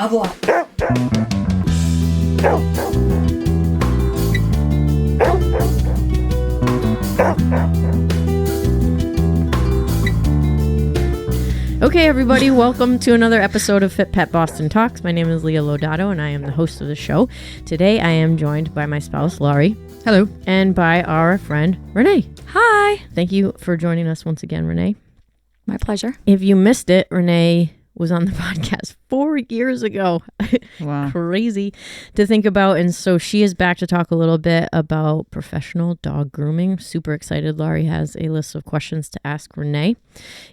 Avoir. Okay, everybody, welcome to another episode of FitPet Boston Talks. My name is Leah Lori, and I am the host of the show. Today, I am joined by my spouse, Lori. Hello. And by our friend, Renee. Hi. Thank you for joining us once again, Renee. My pleasure. If you missed it, Renee was on the podcast 4 years ago. Wow. Crazy to think about. And so she is back to talk a little bit about professional dog grooming. Super excited. Laurie has a list of questions to ask Renee.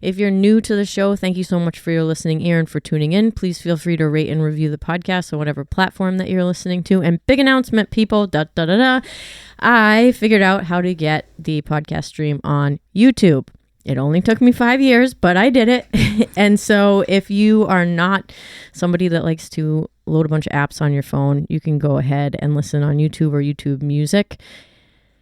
If you're new to the show, thank you so much for your listening ear and for tuning in. Please feel free to rate and review the podcast on whatever platform that you're listening to. And big announcement, people, I figured out how to get the podcast stream on YouTube. It only took me 5 years, but I did it. And so if you are not somebody that likes to load a bunch of apps on your phone, you can go ahead and listen on YouTube or YouTube Music.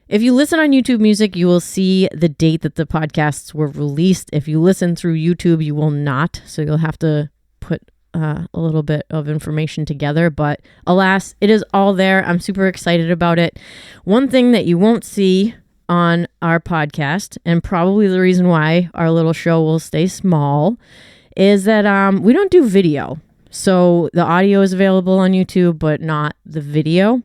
If you listen on YouTube Music, you will see the date that the podcasts were released. If you listen through YouTube, you will not. So you'll have to put a little bit of information together. But alas, it is all there. I'm super excited about it. One thing that you won't see on our podcast, and probably the reason why our little show will stay small, is that we don't do video. So the audio is available on YouTube, but not the video.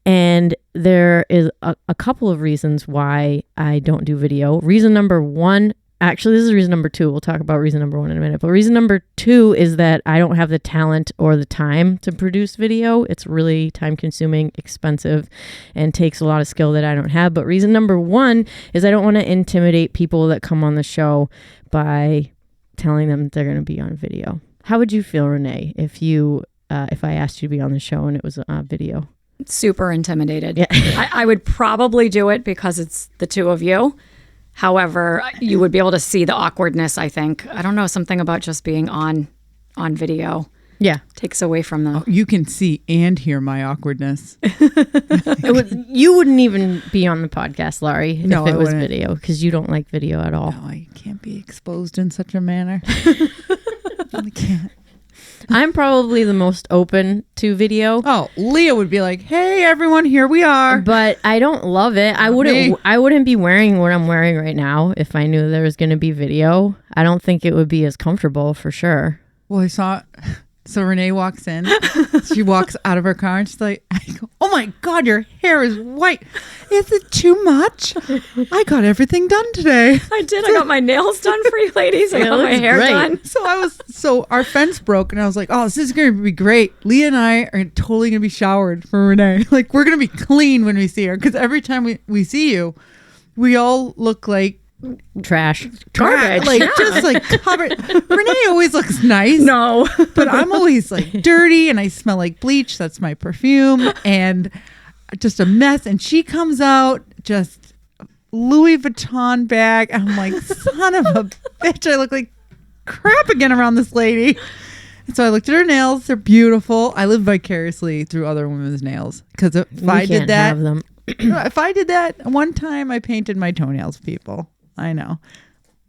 And there is a couple of reasons why I don't do video. Reason number one, actually, this is reason number two. We'll talk about reason number one in a minute. But reason number two is that I don't have the talent or the time to produce video. It's really time consuming, expensive, and takes a lot of skill that I don't have. But reason number one is I don't want to intimidate people that come on the show by telling them that they're going to be on video. How would you feel, Renee, if I asked you to be on the show and it was video? Super intimidated. Yeah. I would probably do it because it's the two of you. However, you would be able to see the awkwardness, I think. I don't know, something about just being on video. Yeah. Takes away from the... Oh, you can see and hear my awkwardness. You wouldn't even be on the podcast, Laurie, if No, it I was wouldn't. video, because you don't like video at all. No, I can't be exposed in such a manner. I can't. I'm probably the most open to video. Oh, Leah would be like, "Hey, everyone, here we are." But I don't love it. I wouldn't be wearing what I'm wearing right now if I knew there was going to be video. I don't think it would be as comfortable for sure. Well, I saw. So Renee walks in. She walks out of her car and she's like, I go, "Oh my God, your hair is white. Is it too much? I got everything done today." I did. I got my nails done for you ladies. I got my hair done. So our fence broke and I was like, "Oh, this is going to be great. Leah and I are totally going to be showered for Renee. Like, we're going to be clean when we see her." Because every time we see you, we all look like Trash. Garbage. like just like covered. Renee always looks nice. No. But I'm always like dirty and I smell like bleach. That's my perfume and just a mess. And she comes out just Louis Vuitton bag. I'm like, son of a bitch. I look like crap again around this lady. And so I looked at her nails. They're beautiful. I live vicariously through other women's nails. Because if I did that, if I did that one time, I painted my toenails, people. I know.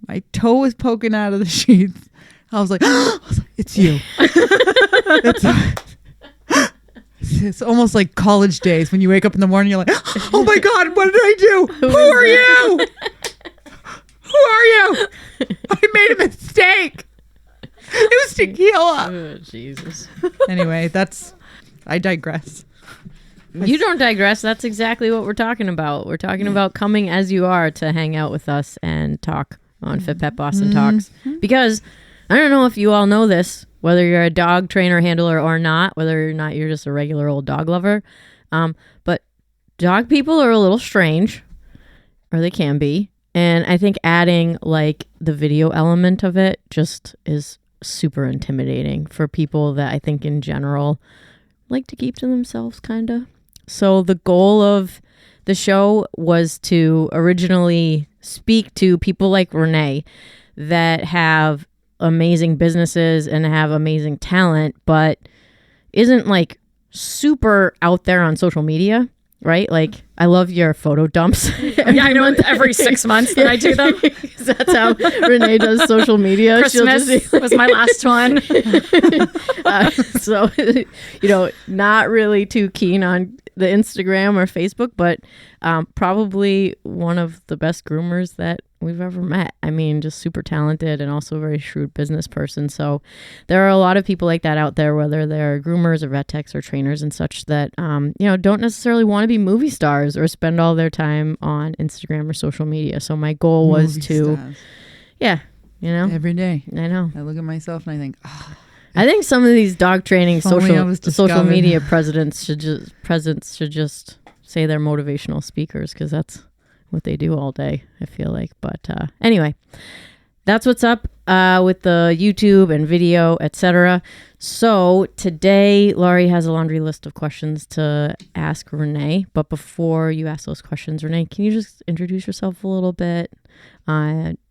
My toe was poking out of the sheets. I was like, "It's you." It's almost like college days when you wake up in the morning, you're like, "Oh my God, what did I do? Who are you? Who are you? I made a mistake. It was tequila." Oh, Jesus. Anyway, I digress. You don't digress. That's exactly what we're talking about. We're talking about coming as you are to hang out with us and talk on FitPet Boston Talks. Because I don't know if you all know this, whether you're a dog trainer, handler or not, whether or not you're just a regular old dog lover. But dog people are a little strange, or they can be. And I think adding like the video element of it just is super intimidating for people that I think in general like to keep to themselves, kind of. So the goal of the show was to originally speak to people like Renee that have amazing businesses and have amazing talent, but isn't like super out there on social media. right? Like, I love your photo dumps. Yeah, I know. Every 6 months that I do them. That's how Renee does social media. Christmas was my last one. So, not really too keen on the Instagram or Facebook, but probably one of the best groomers that we've ever met. I mean, just super talented and also a very shrewd business person. So there are a lot of people like that out there, whether they're groomers or vet techs or trainers and such that, don't necessarily want to be movie stars or spend all their time on Instagram or social media. So my goal was every day. I know. I look at myself and I think, I think some of these dog training social discovered. media presidents should just say they're motivational speakers, because that's what they do all day, I feel like. But anyway, that's what's up with the YouTube and video, etc. So today, Lori has a laundry list of questions to ask Renee. But before you ask those questions, Renee, can you just introduce yourself a little bit?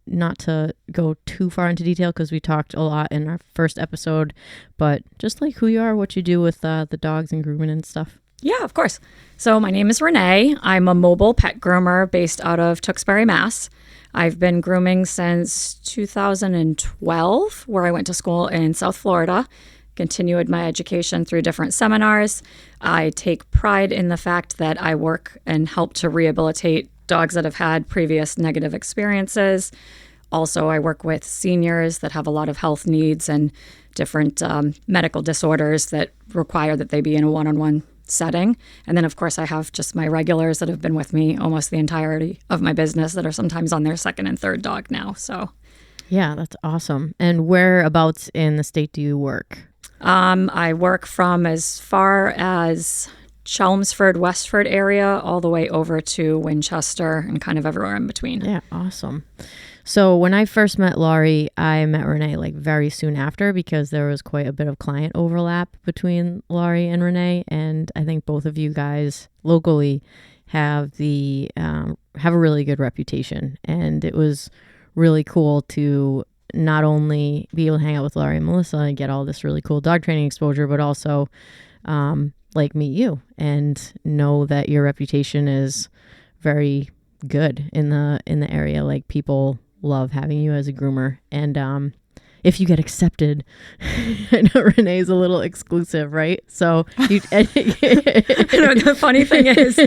Not to go too far into detail, because we talked a lot in our first episode, but just like who you are, what you do with the dogs and grooming and stuff. Yeah, of course. So my name is Renee. I'm a mobile pet groomer based out of Tewksbury, Mass. I've been grooming since 2012, where I went to school in South Florida, continued my education through different seminars. I take pride in the fact that I work and help to rehabilitate dogs that have had previous negative experiences. Also, I work with seniors that have a lot of health needs and different medical disorders that require that they be in a one-on-one setting. And then, of course, I have just my regulars that have been with me almost the entirety of my business that are sometimes on their second and third dog now. So, yeah, that's awesome. And whereabouts in the state do you work? I work from as far as Chelmsford, Westford area, all the way over to Winchester and kind of everywhere in between. Yeah, awesome. So when I first met Lori, I met Renee like very soon after, because there was quite a bit of client overlap between Lori and Renee. And I think both of you guys locally have a really good reputation. And it was really cool to not only be able to hang out with Lori and Melissa and get all this really cool dog training exposure, but also meet you and know that your reputation is very good in the area. Like, people love having you as a groomer. And if you get accepted, I know Renee's a little exclusive, right? So the funny thing is,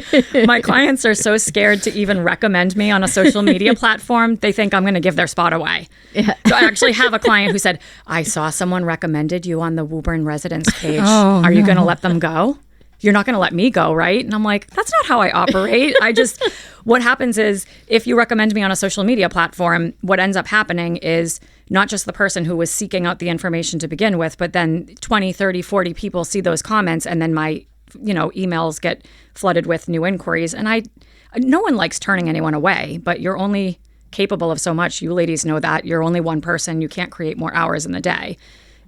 my clients are so scared to even recommend me on a social media platform. They think I'm going to give their spot away. Yeah. So I actually have a client who said, I saw someone recommended you on the Woburn residence page. Are you going to let them go? You're not going to let me go, right? And I'm like, that's not how I operate. What happens is, if you recommend me on a social media platform, what ends up happening is not just the person who was seeking out the information to begin with, but then 20, 30, 40 people see those comments, and then my, emails get flooded with new inquiries. And no one likes turning anyone away, but you're only capable of so much. You ladies know that. You're only one person. You can't create more hours in the day.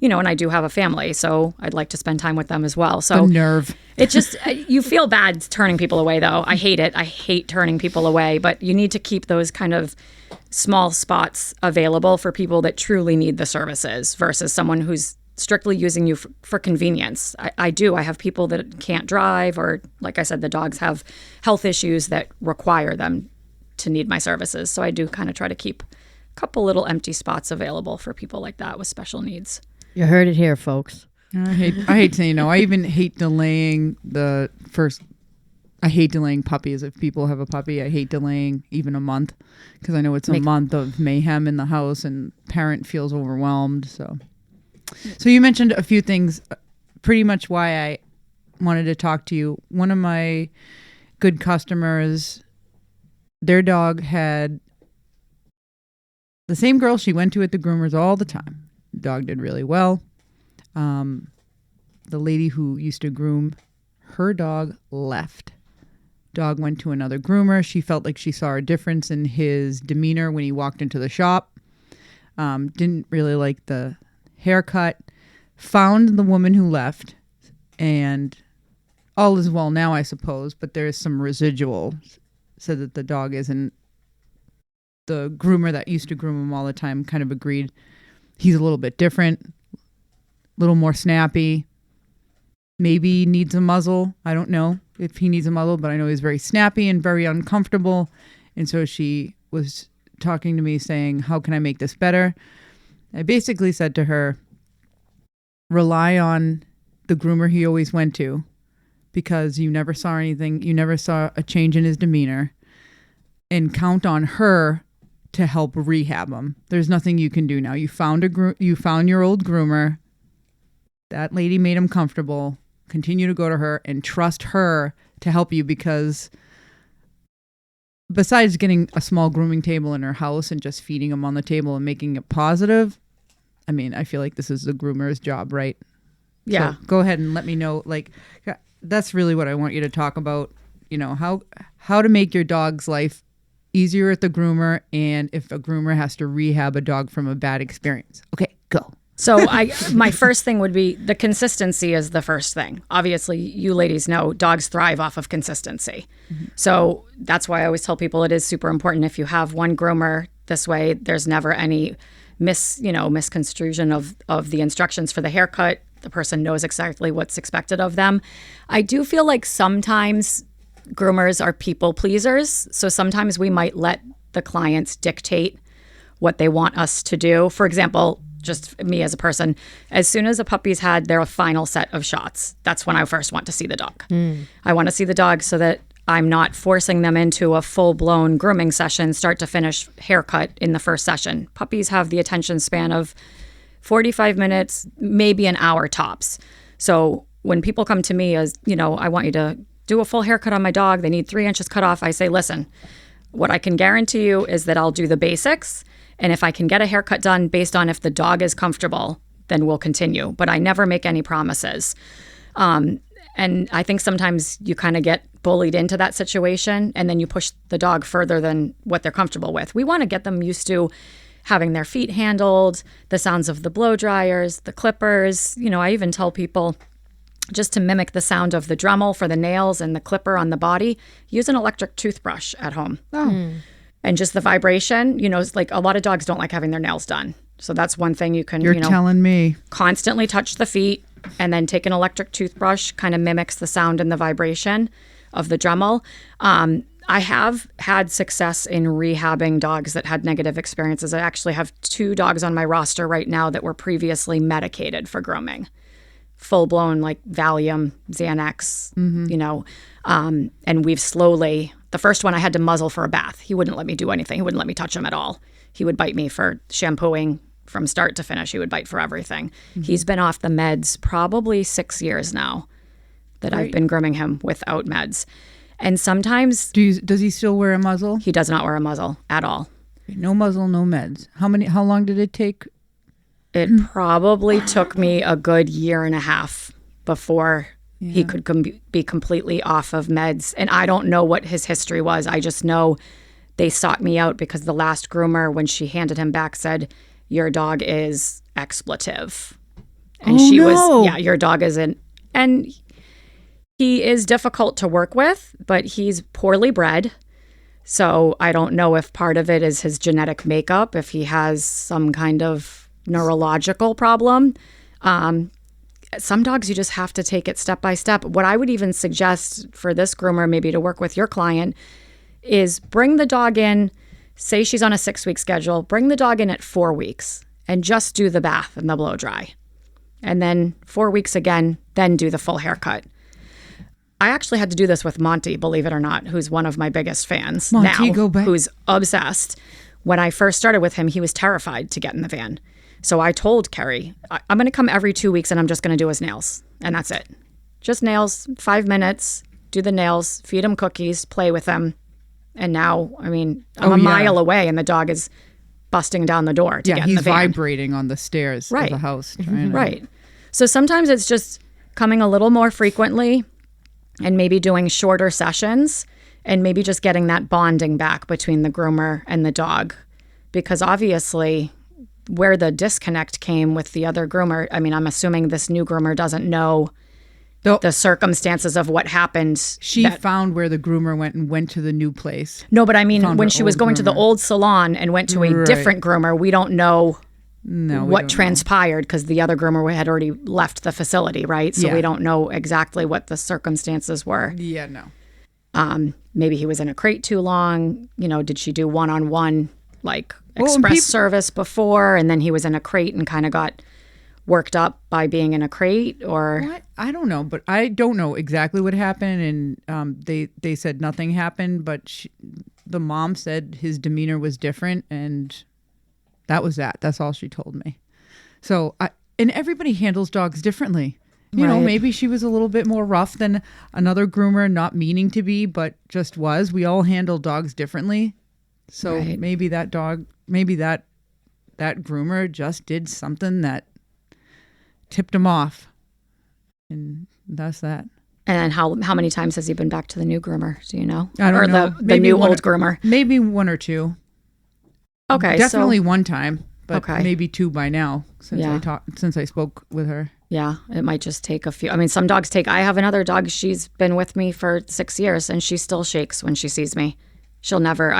And I do have a family, so I'd like to spend time with them as well. So the nerve. It just, you feel bad turning people away, though. I hate it. I hate turning people away, but you need to keep those kind of small spots available for people that truly need the services versus someone who's strictly using you for convenience. I have people that can't drive, or like I said, the dogs have health issues that require them to need my services. So I do kind of try to keep a couple little empty spots available for people like that with special needs. You heard it here, folks. I hate saying no. I even hate delaying I hate delaying puppies. If people have a puppy, I hate delaying even a month, because I know it's a month of mayhem in the house and parent feels overwhelmed. So you mentioned a few things, pretty much why I wanted to talk to you. One of my good customers, their dog had the same girl she went to at the groomers all the time. Dog did really well. The lady who used to groom her dog left. Dog went to another groomer. She felt like she saw a difference in his demeanor when he walked into the shop. Didn't really like the haircut. Found the woman who left, and all is well now, I suppose, but there is some residual. Said that the dog isn't the groomer that used to groom him all the time, kind of agreed. He's a little bit different, a little more snappy, maybe needs a muzzle. I don't know. if he needs a muzzle, but I know he's very snappy and very uncomfortable. And so she was talking to me saying, how can I make this better? I basically said to her, rely on the groomer he always went to, because you never saw anything. You never saw a change in his demeanor, and count on her to help rehab him. There's nothing you can do now. You found your old groomer. That lady made him comfortable. Continue to go to her and trust her to help you, because besides getting a small grooming table in her house and just feeding him on the table and making it positive, I mean, I feel like this is the groomer's job, right? Yeah. So go ahead and let me know. Like, that's really what I want you to talk about. You know, how to make your dog's life easier at the groomer, and if a groomer has to rehab a dog from a bad experience. Okay, go. So my first thing would be the consistency is the first thing. Obviously, you ladies know dogs thrive off of consistency. Mm-hmm. So that's why I always tell people it is super important. If you have one groomer this way, there's never any misconstruction of the instructions for the haircut. The person knows exactly what's expected of them. I do feel like sometimes groomers are people pleasers. So sometimes we might let the clients dictate what they want us to do. For example, just me as a person, as soon as a puppy's had their final set of shots, that's when I first want to see the dog. I want to see the dog so that I'm not forcing them into a full-blown grooming session, start to finish haircut in the first session. Puppies have the attention span of 45 minutes, maybe an hour tops. So when people come to me as, I want you to do a full haircut on my dog, they need 3 inches cut off, I say, listen, what I can guarantee you is that I'll do the basics. And if I can get a haircut done based on if the dog is comfortable, then we'll continue. But I never make any promises. And I think sometimes you kind of get bullied into that situation, and then you push the dog further than what they're comfortable with. We want to get them used to having their feet handled, the sounds of the blow dryers, the clippers. I even tell people, just to mimic the sound of the Dremel for the nails and the clipper on the body, use an electric toothbrush at home. Oh. And just the vibration, it's like a lot of dogs don't like having their nails done. So that's one thing you can, You're telling me. Constantly touch the feet, and then take an electric toothbrush, kind of mimics the sound and the vibration of the Dremel. I have had success in rehabbing dogs that had negative experiences. I actually have 2 dogs on my roster right now that were previously medicated for grooming. Full-blown, like Valium, Xanax, and we've slowly... The first one I had to muzzle for a bath. He wouldn't let me do anything. He wouldn't let me touch him at all. He would bite me for shampooing from start to finish. He would bite for everything. Mm-hmm. He's been off the meds probably 6 years now that I've been grooming him without meds. And sometimes... Does he still wear a muzzle? He does not wear a muzzle at all. No muzzle, no meds. How long did it take? It probably took me a good year and a half before... Yeah. He could be completely off of meds. And I don't know what his history was. I just know they sought me out because the last groomer, when she handed him back, said, your dog is expletive. And your dog isn't. And he is difficult to work with, but he's poorly bred. So I don't know if part of it is his genetic makeup, if he has some kind of neurological problem. Some dogs, you just have to take it step by step. What I would even suggest for this groomer, maybe to work with your client, is bring the dog in, say she's on a 6-week schedule, bring the dog in at 4 weeks and just do the bath and the blow dry. And then 4 weeks again, then do the full haircut. I actually had to do this with Monty, believe it or not, who's one of my biggest fans Monty, go back. Who's obsessed. When I first started with him, he was terrified to get in the van. So I told Kerry, I'm going to come every 2 weeks and I'm just going to do his nails. And that's it. Just nails, 5 minutes, do the nails, feed him cookies, play with him. And now, I'm a mile away and the dog is busting down the door to get in the van. He's vibrating on the stairs of the house. Right. So sometimes it's just coming a little more frequently and maybe doing shorter sessions and maybe just getting that bonding back between the groomer and the dog. Because obviously... where the disconnect came with the other groomer, I'm assuming this new groomer doesn't know the circumstances of what happened. She found where the groomer went to the new place. No, but when she was going to the old salon and went to a different groomer, we don't know No, we what don't know. transpired because the other groomer had already left the facility, right? So Yeah. we don't know exactly what the circumstances were. Yeah, no. Maybe he was in a crate too long. Did she do one-on-one like Well, express service before, and then he was in a crate and kind of got worked up by being in a crate, or What? I don't know, but I don't know exactly what happened. And they said nothing happened, but the mom said his demeanor was different, and that was that. That's all she told me. So and everybody handles dogs differently. You know, Right. maybe she was a little bit more rough than another groomer, not meaning to be, but just was. We all handle dogs differently. So Right. maybe that groomer just did something that tipped him off. And that's that. and how many times has he been back to the new groomer? Do you know? I don't or know. the Maybe new one- old groomer? Maybe one or two. Okay, Definitely one time, but Okay. maybe two by now Yeah. since I spoke with her. Yeah, it might just take a few. I mean, some dogs take. I have another dog. She's been with me for 6 years, and she still shakes when she sees me. She'll never.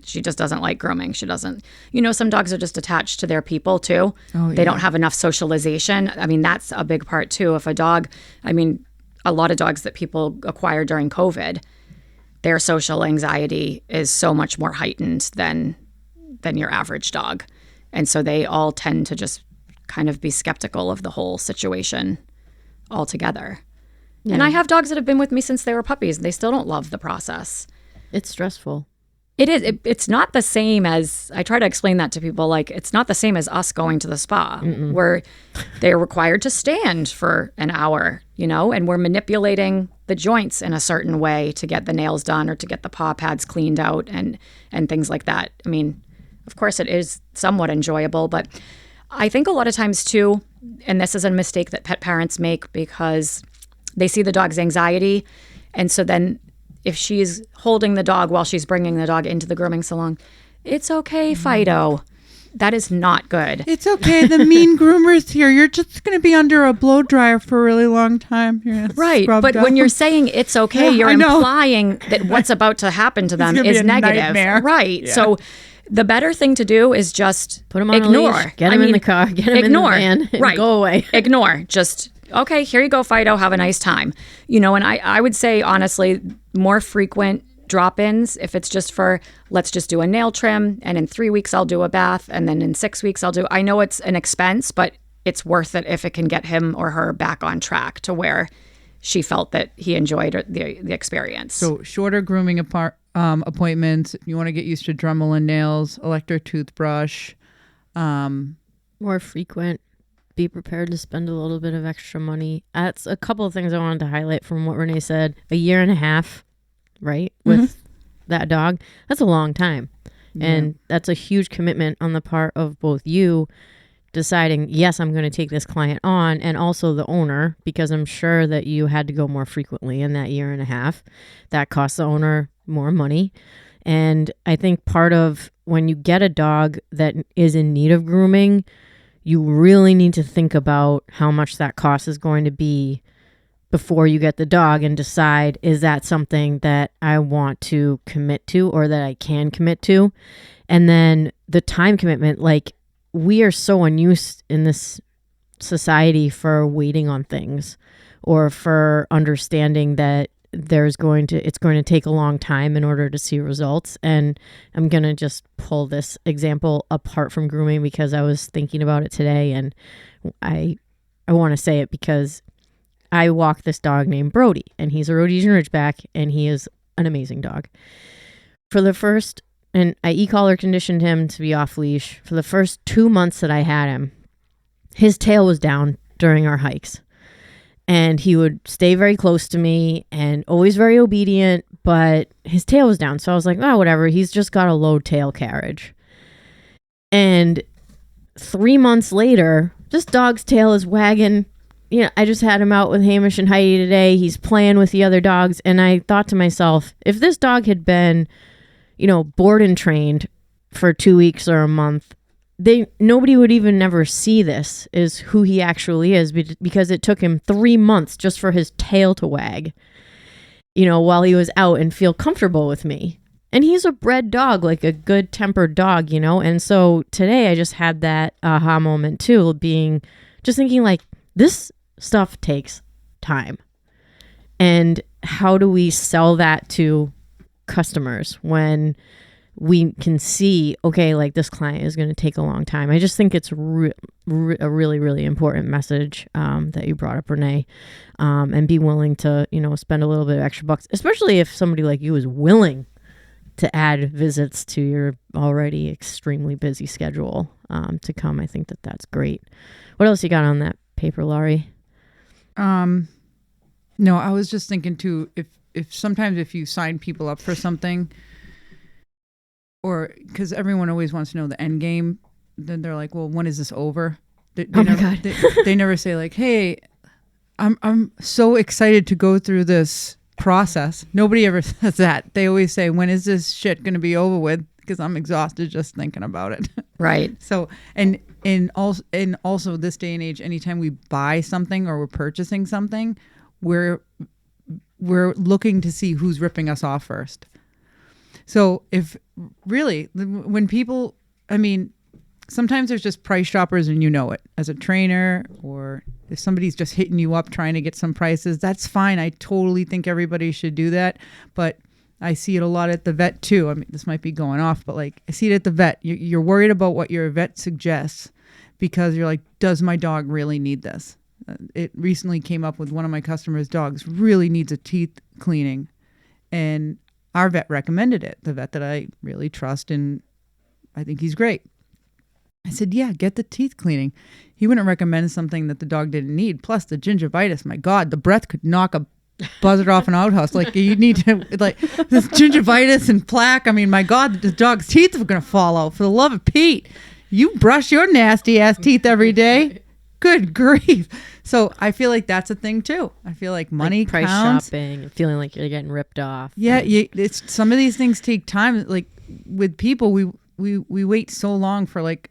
She just doesn't like grooming. She doesn't. Some dogs are just attached to their people too. Oh, They yeah. don't have enough socialization. I mean, that's a big part too. If a dog, a lot of dogs that people acquired during COVID, their social anxiety is so much more heightened than your average dog, and so they all tend to just kind of be skeptical of the whole situation altogether. Yeah. And I have dogs that have been with me since they were puppies, and they still don't love the process. It's stressful. It is. It's not the same as, I try to explain that to people, like, it's not the same as us going to the spa, where they're required to stand for an hour, and we're manipulating the joints in a certain way to get the nails done or to get the paw pads cleaned out and things like that. I mean, of course it is somewhat enjoyable, but I think a lot of times too, and this is a mistake that pet parents make because they see the dog's anxiety, and so then if she's holding the dog while she's bringing the dog into the grooming salon, it's okay, Fido. That is not good. It's okay. The mean groomer's here. You're just going to be under a blow dryer for a really long time. Right. But when you're saying it's okay, Yeah, you're I know. implying that what's about to happen to them gonna be is a negative. nightmare. Right. Yeah. So the better thing to do is just Put him on ignore. a leash, get him in the car, get him ignore. in the van, and right. go away. Ignore. Just, okay, here you go, Fido. Have a nice time. And I would say, honestly, more frequent drop-ins, if it's just for, let's just do a nail trim, and in 3 weeks I'll do a bath, and then in 6 weeks I'll do, I know it's an expense, but it's worth it if it can get him or her back on track to where she felt that he enjoyed the experience. So shorter grooming appointments. If you want to get used to Dremel and nails, electric toothbrush. More frequent. Be prepared to spend a little bit of extra money. That's a couple of things I wanted to highlight from what Renee said. 1.5 years, right? With that dog. That's a long time. And that's a huge commitment on the part of both you deciding, yes, I'm going to take this client on, and also the owner, because I'm sure that you had to go more frequently in that 1.5 years. That costs the owner more money. And I think part of when you get a dog that is in need of grooming, you really need to think about how much that cost is going to be before you get the dog and decide, is that something that I want to commit to or that I can commit to? And then the time commitment, like, we are so unused in this society for waiting on things or for understanding that it's going to take a long time in order to see results. And I'm going to just pull this example apart from grooming because I was thinking about it today, and I want to say it because I walk this dog named Brody, and he's a Rhodesian Ridgeback, and he is an amazing dog. And I e-collar conditioned him to be off leash. For the first 2 months that I had him, his tail was down during our hikes. And he would stay very close to me and always very obedient, but his tail was down. So I was like, oh, whatever. He's just got a low tail carriage. And 3 months later, this dog's tail is wagging. I just had him out with Hamish and Heidi today. He's playing with the other dogs. And I thought to myself, if this dog had been, board and trained for 2 weeks or a month, nobody would even never see this is who he actually is, because it took him 3 months just for his tail to wag, while he was out and feel comfortable with me. And he's a bred dog, like a good tempered dog, you know? And so today I just had that aha moment too, just thinking like, this stuff takes time. And how do we sell that to customers when we can see, okay, like this client is going to take a long time? I just think it's a really, really important message that you brought up, Renee, and be willing to, you know, spend a little bit of extra bucks, especially if somebody like you is willing to add visits to your already extremely busy schedule to come. I think that that's great. What else you got on that paper, Lori? No, I was just thinking too, if sometimes if you sign people up for something, or because everyone always wants to know the end game, then they're like, well, when is this over? Oh my God. They never say like, hey, I'm so excited to go through this process. Nobody ever says that. They always say, when is this shit going to be over with? Because I'm exhausted just thinking about it. Right. So, and also this day and age, anytime we buy something or we're purchasing something, we're looking to see who's ripping us off first. So if really, when people, I mean, sometimes there's just price shoppers and you know it as a trainer, or if somebody's just hitting you up trying to get some prices, that's fine. I totally think everybody should do that. But I see it a lot at the vet too. I mean, this might be going off, but like I see it at the vet. You're worried about what your vet suggests because you're like, does my dog really need this? It recently came up with one of my customers' dogs really needs a teeth cleaning, and our vet recommended it, the vet that I really trust, and I think he's great. I said, yeah, get the teeth cleaning. He wouldn't recommend something that the dog didn't need. Plus the gingivitis, my God, the breath could knock a buzzard off an outhouse. Like you need to, like this gingivitis and plaque. I mean, my God, the dog's teeth are going to fall out. For the love of Pete, you brush your nasty ass teeth every day. Good grief. So I feel like that's a thing too. I feel like money like price counts. shopping and feeling like you're getting ripped off. Yeah, it's some of these things take time. Like with people, we wait so long for, like,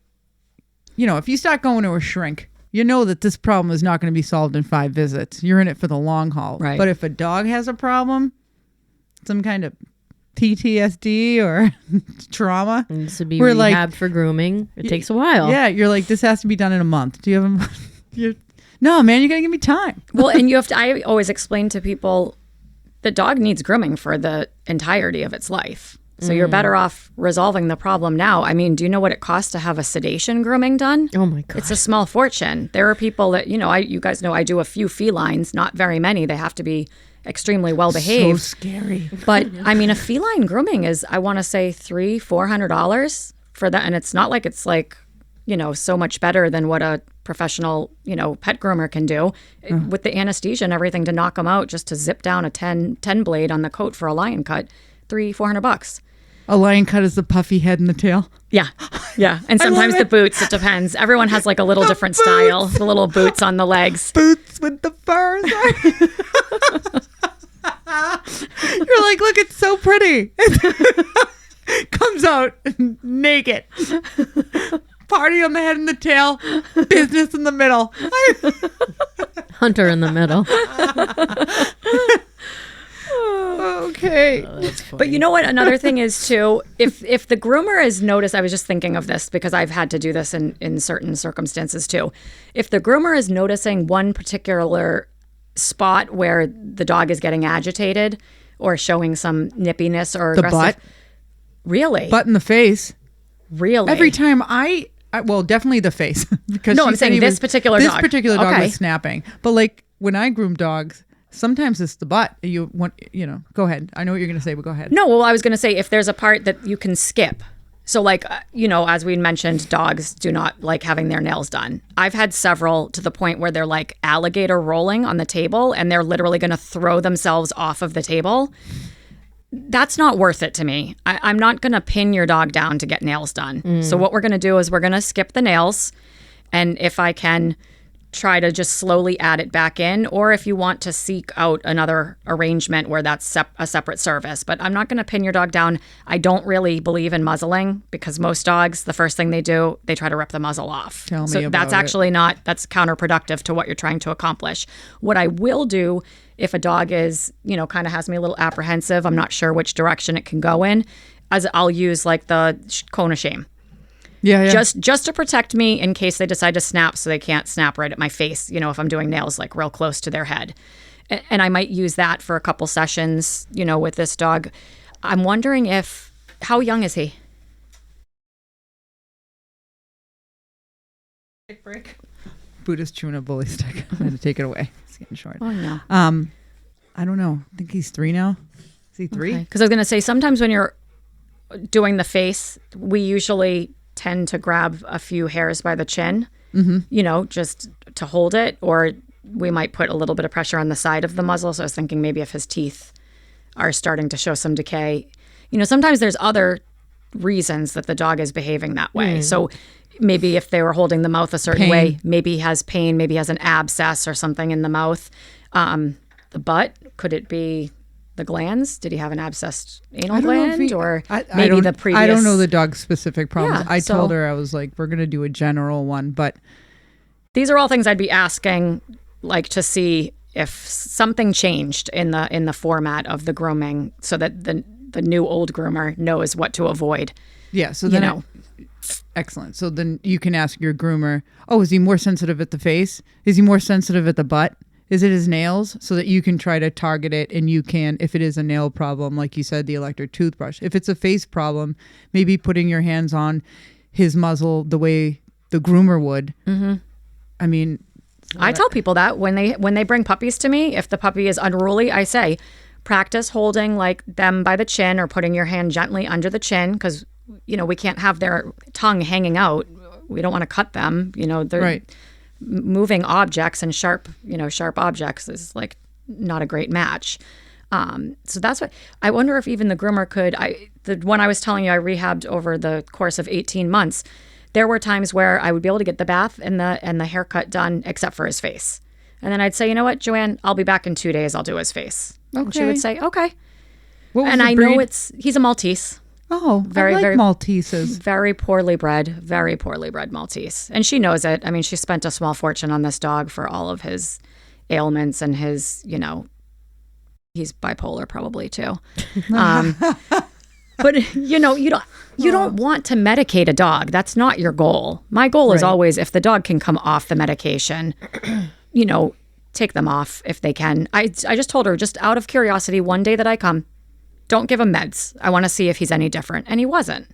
you know, if you start going to a shrink, you know that this problem is not going to be solved in 5 visits. You're in it for the long haul. Right. But if a dog has a problem, some kind of PTSD or trauma, It needs to be we're rehab for grooming. It takes a while. Yeah, you're like, this has to be done in a month. Do you have a month? No, man, you got to give me time. Well, and you have to, I always explain to people, the dog needs grooming for the entirety of its life. So you're better off resolving the problem now. I mean, do you know what it costs to have a sedation grooming done? Oh my God. It's a small fortune. There are people that, you know, you guys know I do a few felines, not very many. They have to be extremely well behaved. So scary. But I mean, a feline grooming is, I want to say $300-$400 for that. And it's not like it's like, you know, so much better than what a professional, you know, pet groomer can do with the anesthesia and everything to knock them out, just to zip down a 10 blade on the coat for a lion cut, $300-$400. A lion cut is the puffy head and the tail. Yeah. Yeah. And sometimes the boots, it depends. Everyone has like a little different style. The little boots on the legs. Boots with the furs. You're like, look, it's so pretty. Comes out naked. Party on the head and the tail. Business in the middle. Hunter in the middle. Okay. But you know what? Another thing is too, if the groomer is noticed, I was just thinking of this because I've had to do this in certain circumstances too. If the groomer is noticing one particular spot where the dog is getting agitated or showing some nippiness or The aggressive. butt? Really? Butt in the face. Really? Every time well, definitely the face. Because No, she I'm said saying he this was- particular This dog. particular dog Okay. was snapping. But like when I groom dogs, sometimes it's the butt. You want, you know, go ahead. I know what you're going to say, but go ahead. No, well, I was going to say if there's a part that you can skip. So like, you know, as we mentioned, dogs do not like having their nails done. I've had several to the point where they're like alligator rolling on the table and they're literally going to throw themselves off of the table. That's not worth it to me. I'm not going to pin your dog down to get nails done. So what we're going to do is we're going to skip the nails. And if I can try to just slowly add it back in, or if you want to seek out another arrangement where that's a separate service. But I'm not going to pin your dog down. I don't really believe in muzzling, because most dogs, the first thing they do, they try to rip the muzzle off. Tell me so about that's it. actually not, that's counterproductive to what you're trying to accomplish. What I will do if a dog is, kind of has me a little apprehensive, I'm not sure which direction it can go in, as I'll use like the cone of shame. Yeah. Just to protect me in case they decide to snap, so they can't snap right at my face, if I'm doing nails like real close to their head. And I might use that for a couple sessions, with this dog. I'm wondering how young is he? Break. Buddha's chewing a bully stick. I'm going to take it away. It's getting short. Oh, no. I don't know. I think he's 3 now. Is he 3? Because I was going to say, sometimes when you're doing the face, we usually tend to grab a few hairs by the chin, just to hold it, or we might put a little bit of pressure on the side of the muzzle. So I was thinking maybe if his teeth are starting to show some decay, sometimes there's other reasons that the dog is behaving that way. So maybe if they were holding the mouth a certain way, maybe he has pain, maybe he has an abscess or something in the mouth. The butt, could it be the glands? Did he have an abscessed anal gland? Maybe the previous... I don't know the dog's specific problems. Yeah, I told her, I was like, we're going to do a general one, but... These are all things I'd be asking, like, to see if something changed in the format of the grooming, so that the new old groomer knows what to avoid. Yeah, so then... Excellent. So then you can ask your groomer, is he more sensitive at the face? Is he more sensitive at the butt? Is it his nails? So that you can try to target it, and you can, if it is a nail problem, like you said, the electric toothbrush. If it's a face problem, maybe putting your hands on his muzzle the way the groomer would. Mm-hmm. I mean... I tell people that when they bring puppies to me, if the puppy is unruly, I say, practice holding like them by the chin, or putting your hand gently under the chin, because, we can't have their tongue hanging out. We don't want to cut them. They're... Right. Moving objects and sharp objects is like not a great match. So that's what I wonder if even the groomer could. The one I was telling you I rehabbed over the course of 18 months. There were times where I would be able to get the bath and the haircut done, except for his face. And then I'd say, you know what, Joanne, I'll be back in 2 days. I'll do his face. Okay. And she would say, okay. And I know he's a Maltese. Oh, I like Malteses. Very poorly bred Maltese. And she knows it. I mean, she spent a small fortune on this dog for all of his ailments and his, he's bipolar probably too. But you don't want to medicate a dog. That's not your goal. My goal is always, if the dog can come off the medication, take them off if they can. I just told her, just out of curiosity, one day that I come, don't give him meds. I want to see if he's any different. And he wasn't.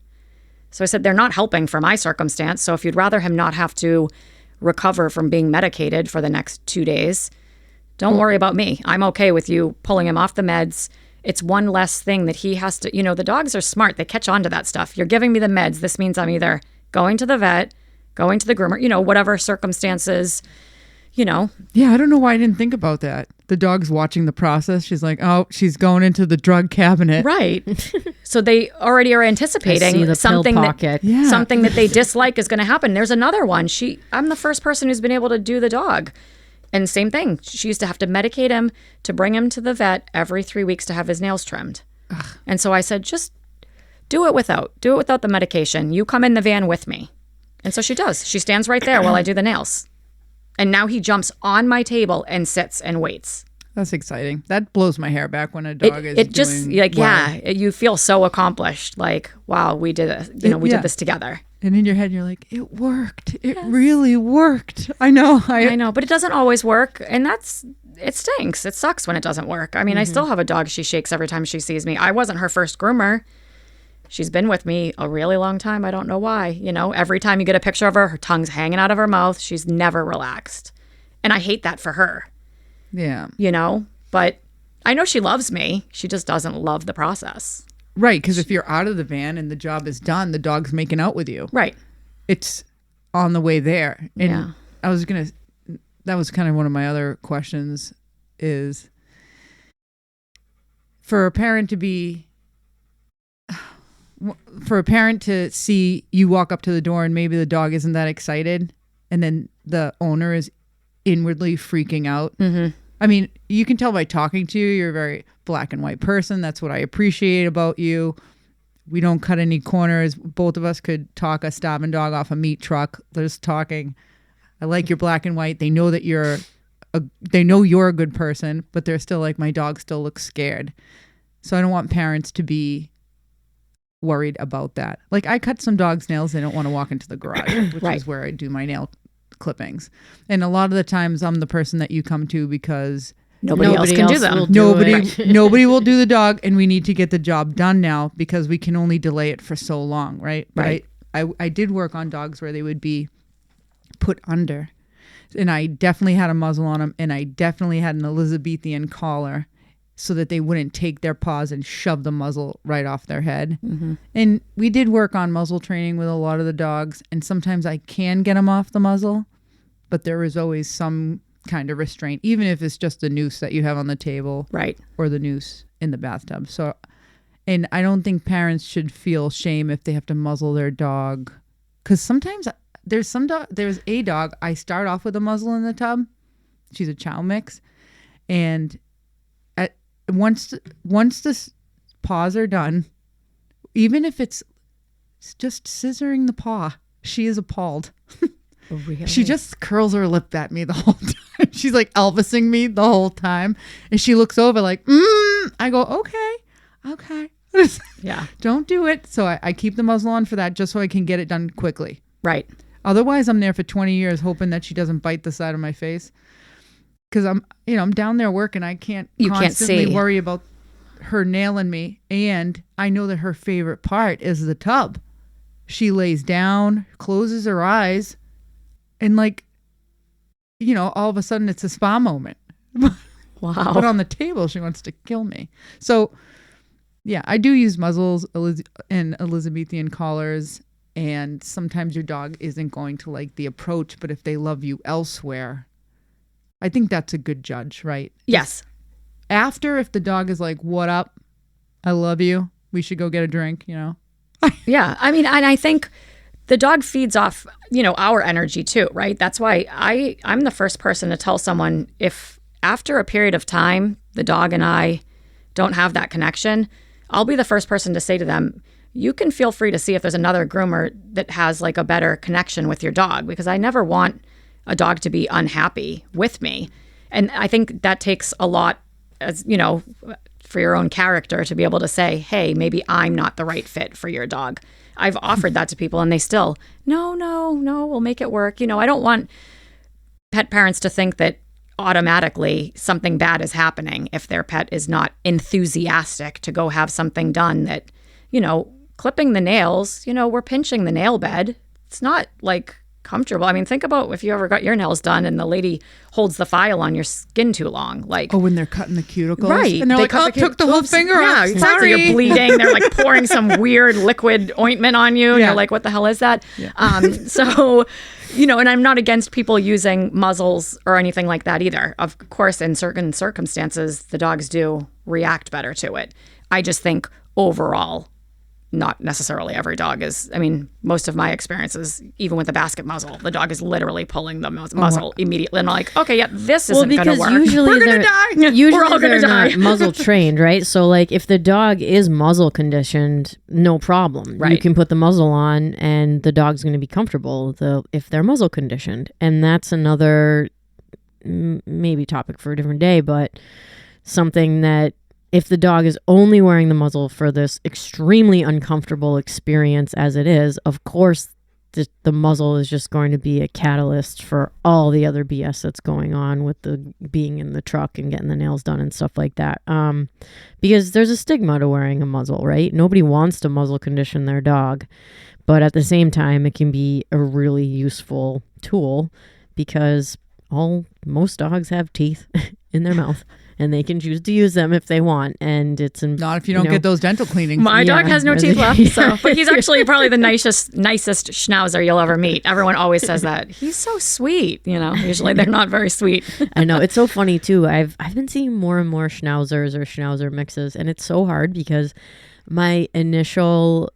So I said, they're not helping for my circumstance. So if you'd rather him not have to recover from being medicated for the next 2 days, don't worry about me. I'm okay with you pulling him off the meds. It's one less thing that he has to, the dogs are smart. They catch on to that stuff. You're giving me the meds. This means I'm either going to the vet, going to the groomer, whatever circumstances, Yeah, I don't know why I didn't think about that. The dog's watching the process. She's like, oh, she's going into the drug cabinet. Right. So they already are anticipating something that they dislike is going to happen. There's another one. I'm the first person who's been able to do the dog. And same thing. She used to have to medicate him to bring him to the vet every 3 weeks to have his nails trimmed. Ugh. And so I said, just do it without the medication. You come in the van with me. And so she does. She stands right there while I do the nails. And now he jumps on my table and sits and waits. That's exciting. That blows my hair back when a dog is doing well. Yeah, you feel so accomplished. Like, wow, we did it. We did this together. And in your head, you're like, it worked. It really worked. I know. I know, but it doesn't always work. And it stinks. It sucks when it doesn't work. I mean, I still have a dog she shakes every time she sees me. I wasn't her first groomer. She's been with me a really long time. I don't know why. Every time you get a picture of her tongue's hanging out of her mouth. She's never relaxed. And I hate that for her. Yeah. But I know she loves me. She just doesn't love the process. Right. Because if you're out of the van and the job is done, the dog's making out with you. Right. It's on the way there. And that was kind of one of my other questions is for a parent to see you walk up to the door and maybe the dog isn't that excited, and then the owner is inwardly freaking out. Mm-hmm. I mean, you can tell by talking to you, you're a very black and white person. That's what I appreciate about you. We don't cut any corners. Both of us could talk a starving dog off a meat truck. Just talking. I like your black and white. They know that you're a good person, but they're still like, my dog still looks scared. So I don't want parents to be worried about that. Like, I cut some dogs' nails. They don't want to walk into the garage, which is where I do my nail clippings. And a lot of the times I'm the person that you come to because Nobody else can do them. Nobody will do the dog, and we need to get the job done now because we can only delay it for so long, right? But I did work on dogs where they would be put under, and I definitely had a muzzle on them, and I definitely had an Elizabethan collar so that they wouldn't take their paws and shove the muzzle right off their head. Mm-hmm. And we did work on muzzle training with a lot of the dogs, and sometimes I can get them off the muzzle, but there is always some kind of restraint, even if it's just the noose that you have on the table, right, or the noose in the bathtub. So, and I don't think parents should feel shame if they have to muzzle their dog, because sometimes there's a dog I start off with a muzzle in the tub. She's a chow mix, and once the paws are done, even if it's just scissoring the paw, she is appalled. Really? She just curls her lip at me the whole time. She's like Elvising me the whole time. And she looks over like, I go, okay. Yeah. Don't do it. So I keep the muzzle on for that just so I can get it done quickly. Right. Otherwise, I'm there for 20 years hoping that she doesn't bite the side of my face. Because I'm down there working. I can't constantly worry about her nailing me. And I know that her favorite part is the tub. She lays down, closes her eyes, and all of a sudden it's a spa moment. Wow. But on the table, she wants to kill me. So, yeah, I do use muzzles and Elizabethan collars. And sometimes your dog isn't going to like the approach, but if they love you elsewhere, I think that's a good judge, right? Yes. After, if the dog is like, what up? I love you. We should go get a drink, Yeah. I mean, and I think the dog feeds off, our energy too, right? That's why I'm the first person to tell someone if after a period of time, the dog and I don't have that connection, I'll be the first person to say to them, you can feel free to see if there's another groomer that has like a better connection with your dog, because I never want a dog to be unhappy with me. And I think that takes a lot, as for your own character to be able to say, hey, maybe I'm not the right fit for your dog. I've offered that to people and they still, no, we'll make it work. I don't want pet parents to think that automatically something bad is happening if their pet is not enthusiastic to go have something done that, clipping the nails, we're pinching the nail bed. It's not like comfortable. I mean, think about if you ever got your nails done and the lady holds the file on your skin too long. Like, when they're cutting the cuticles. Right. And they're like, took the whole finger off. Yeah, exactly. Sorry. You're bleeding. They're like pouring some weird liquid ointment on you. And you're like, what the hell is that? Yeah. So, and I'm not against people using muzzles or anything like that either. Of course, in certain circumstances, the dogs do react better to it. I just think overall, not necessarily every dog is. I mean, most of my experiences, even with the basket muzzle, the dog is literally pulling the muzzle immediately. And I'm like, okay, yeah, this isn't going to work. Usually we're going to die. Usually we're all going to die. Not muzzle trained, right? So like if the dog is muzzle conditioned, no problem. Right. You can put the muzzle on and the dog's going to be comfortable if they're muzzle conditioned. And that's another maybe topic for a different day, but something that if the dog is only wearing the muzzle for this extremely uncomfortable experience as it is, of course, the muzzle is just going to be a catalyst for all the other BS that's going on with the being in the truck and getting the nails done and stuff like that. Because there's a stigma to wearing a muzzle, right? Nobody wants to muzzle condition their dog. But at the same time, it can be a really useful tool because most dogs have teeth in their mouth. And they can choose to use them if they want. And it's not if you don't get those dental cleanings. My dog has no teeth left. So, but he's actually probably the nicest schnauzer you'll ever meet. Everyone always says that. He's so sweet. Usually they're not very sweet. I know. It's so funny too. I've been seeing more and more schnauzers or schnauzer mixes. And it's so hard because my initial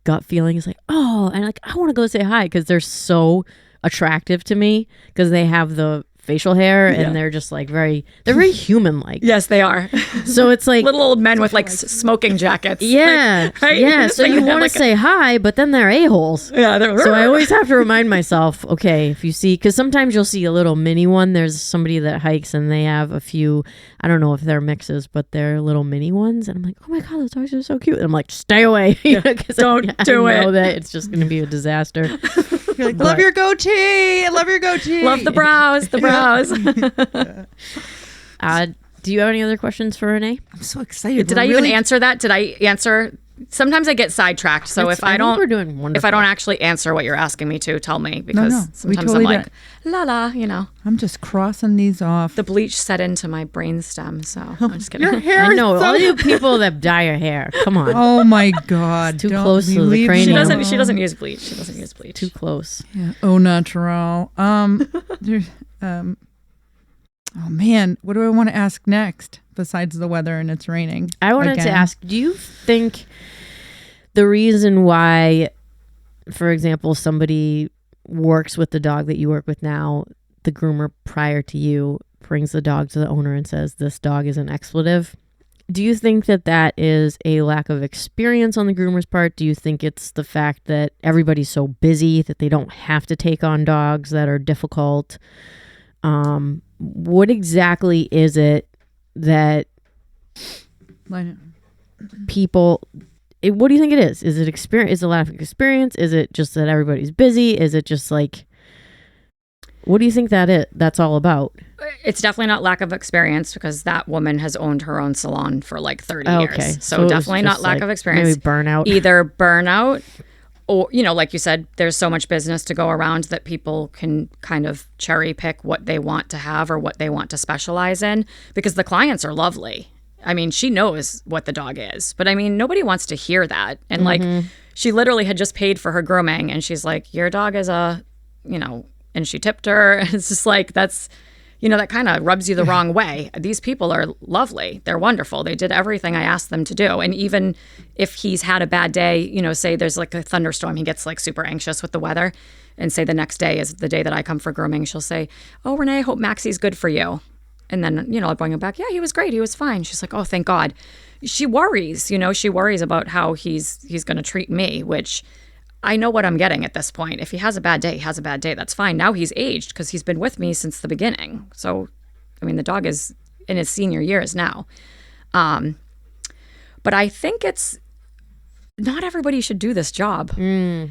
gut feeling is like, oh, and like I want to go say hi because they're so attractive to me because they have the facial hair and they're just like they're very human like. Yes, they are. So it's like little old men with like smoking jackets. Yeah. Like, right? Yeah. So you want to say hi, but then they're a-holes. Yeah. So I always have to remind myself, okay, if you see, because sometimes you'll see a little mini one. There's somebody that hikes and they have a few, I don't know if they're mixes, but they're little mini ones. And I'm like, oh my God, those dogs are so cute. And I'm like, stay away. Don't do it. I know that it's just going to be a disaster. You're like, love your goatee. I love your goatee. Love the brows. The brows. Do you have any other questions for Renee? I'm so excited. Did I even answer that? Did I answer? Sometimes I get sidetracked. So if I don't, we're doing wonderful. If I don't actually answer what you're asking me to, tell me, because sometimes totally I'm like, la la, you know. I'm just crossing these off. The bleach set into my brainstem, so I'm just kidding. Your hair I is know so- all you people that dye your hair. Come on, Oh my God! too Don't close to the leave me cranium. She doesn't alone. use bleach. She doesn't use bleach. too close. Yeah. Au natural. There's, oh man, what do I want to ask next besides the weather and it's raining? I wanted to again? ask, do you think the reason why, for example, somebody works with the dog that you work with now, the groomer prior to you brings the dog to the owner and says, this dog is an expletive? Do you think that that is a lack of experience on the groomer's part? Do you think it's the fact that everybody's so busy that they don't have to take on dogs that are difficult? What exactly is it that people... what do you think it is? Is it experience? Is it a lack of experience? Is it just that everybody's busy? Is it just like... What do you think that's all about? It's definitely not lack of experience, because that woman has owned her own salon for like 30 Okay. years. So So it was definitely not just lack like of experience. maybe burnout. Either burnout, or, you know, like you said, there's so much business to go around that people can kind of cherry pick what they want to have or what they want to specialize in, because the clients are lovely. I mean, she knows what the dog is, but I mean, nobody wants to hear that. And like, she literally had just paid for her grooming and she's like, your dog is a, you know, and she tipped her. And it's just like, that's, you know, that kind of rubs you the wrong way. These people are lovely. They're wonderful. They did everything I asked them to do. And even if he's had a bad day, you know, say there's like a thunderstorm, he gets like super anxious with the weather. And say the next day is the day that I come for grooming, she'll say, oh, Renee, I hope Maxie's good for you. And then, you know, I'll bring him back. Yeah, he was great. He was fine. She's like, oh, thank God. She worries, you know, she worries about how he's going to treat me, which I know what I'm getting at this point. If he has a bad day, he has a bad day. That's fine. Now he's aged because he's been with me since the beginning. So, I mean, the dog is in his senior years now. But I think it's not everybody should do this job. To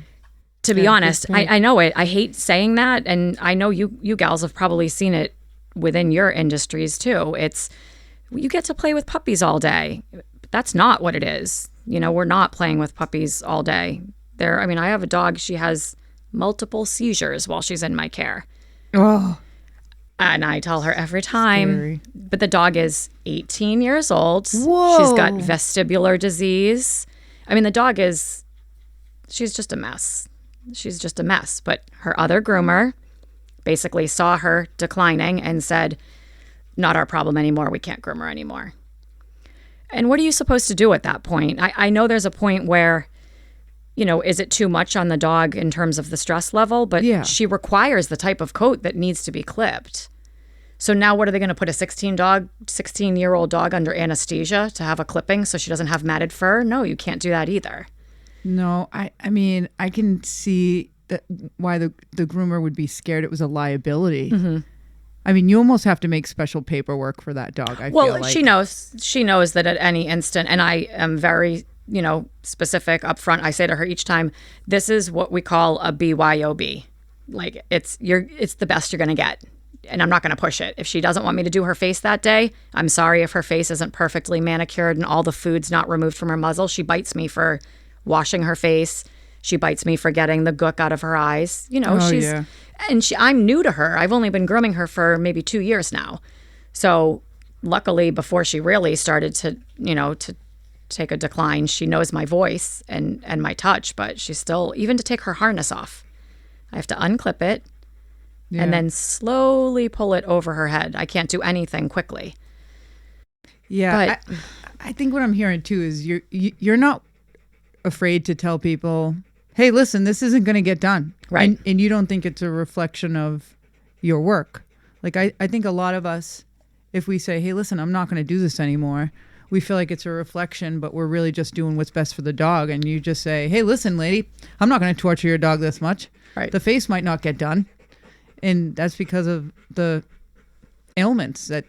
be honest, I know it. I hate saying that. And I know you gals have probably seen it within your industries too. It's, you get to play with puppies all day. That's not what it is. You know, we're not playing with puppies all day. I mean, I have a dog, she has multiple seizures while she's in my care. Oh, And I tell her every time, Scary. but the dog is 18 years old. Whoa. She's got vestibular disease. I mean, the dog she's just a mess. She's just a mess. But her other groomer basically saw her declining and said, not our problem anymore. We can't groom her anymore. And what are you supposed to do at that point? I know there's a point where, you know, is it too much on the dog in terms of the stress level? But she requires the type of coat that needs to be clipped. So now what are they going to put a 16-year-old dog under anesthesia to have a clipping so she doesn't have matted fur? No, you can't do that either. no. I mean, I can see that why the groomer would be scared it was a liability. I mean, you almost have to make special paperwork for that dog. I feel like. She knows that at any instant, and I am very, you know, specific up front. I say to her each time, this is what we call a BYOB. Like it's the best you're going to get. And I'm not going to push it. If she doesn't want me to do her face that day, I'm sorry if her face isn't perfectly manicured and all the food's not removed from her muzzle. She bites me for washing her face. She bites me for getting the gook out of her eyes. You know, I'm new to her. I've only been grooming her for maybe 2 years now. So luckily, before she really started to, you know, to take a decline, she knows my voice and my touch, but she's still, even to take her harness off, I have to unclip it and then slowly pull it over her head. I can't do anything quickly. Yeah, but I think what I'm hearing too is you're not afraid to tell people, hey, listen, this isn't going to get done. Right. And you don't think it's a reflection of your work. Like, I think a lot of us, if we say, hey, listen, I'm not going to do this anymore, we feel like it's a reflection, but we're really just doing what's best for the dog. And you just say, hey, listen, lady, I'm not going to torture your dog this much. Right. The face might not get done. And that's because of the ailments that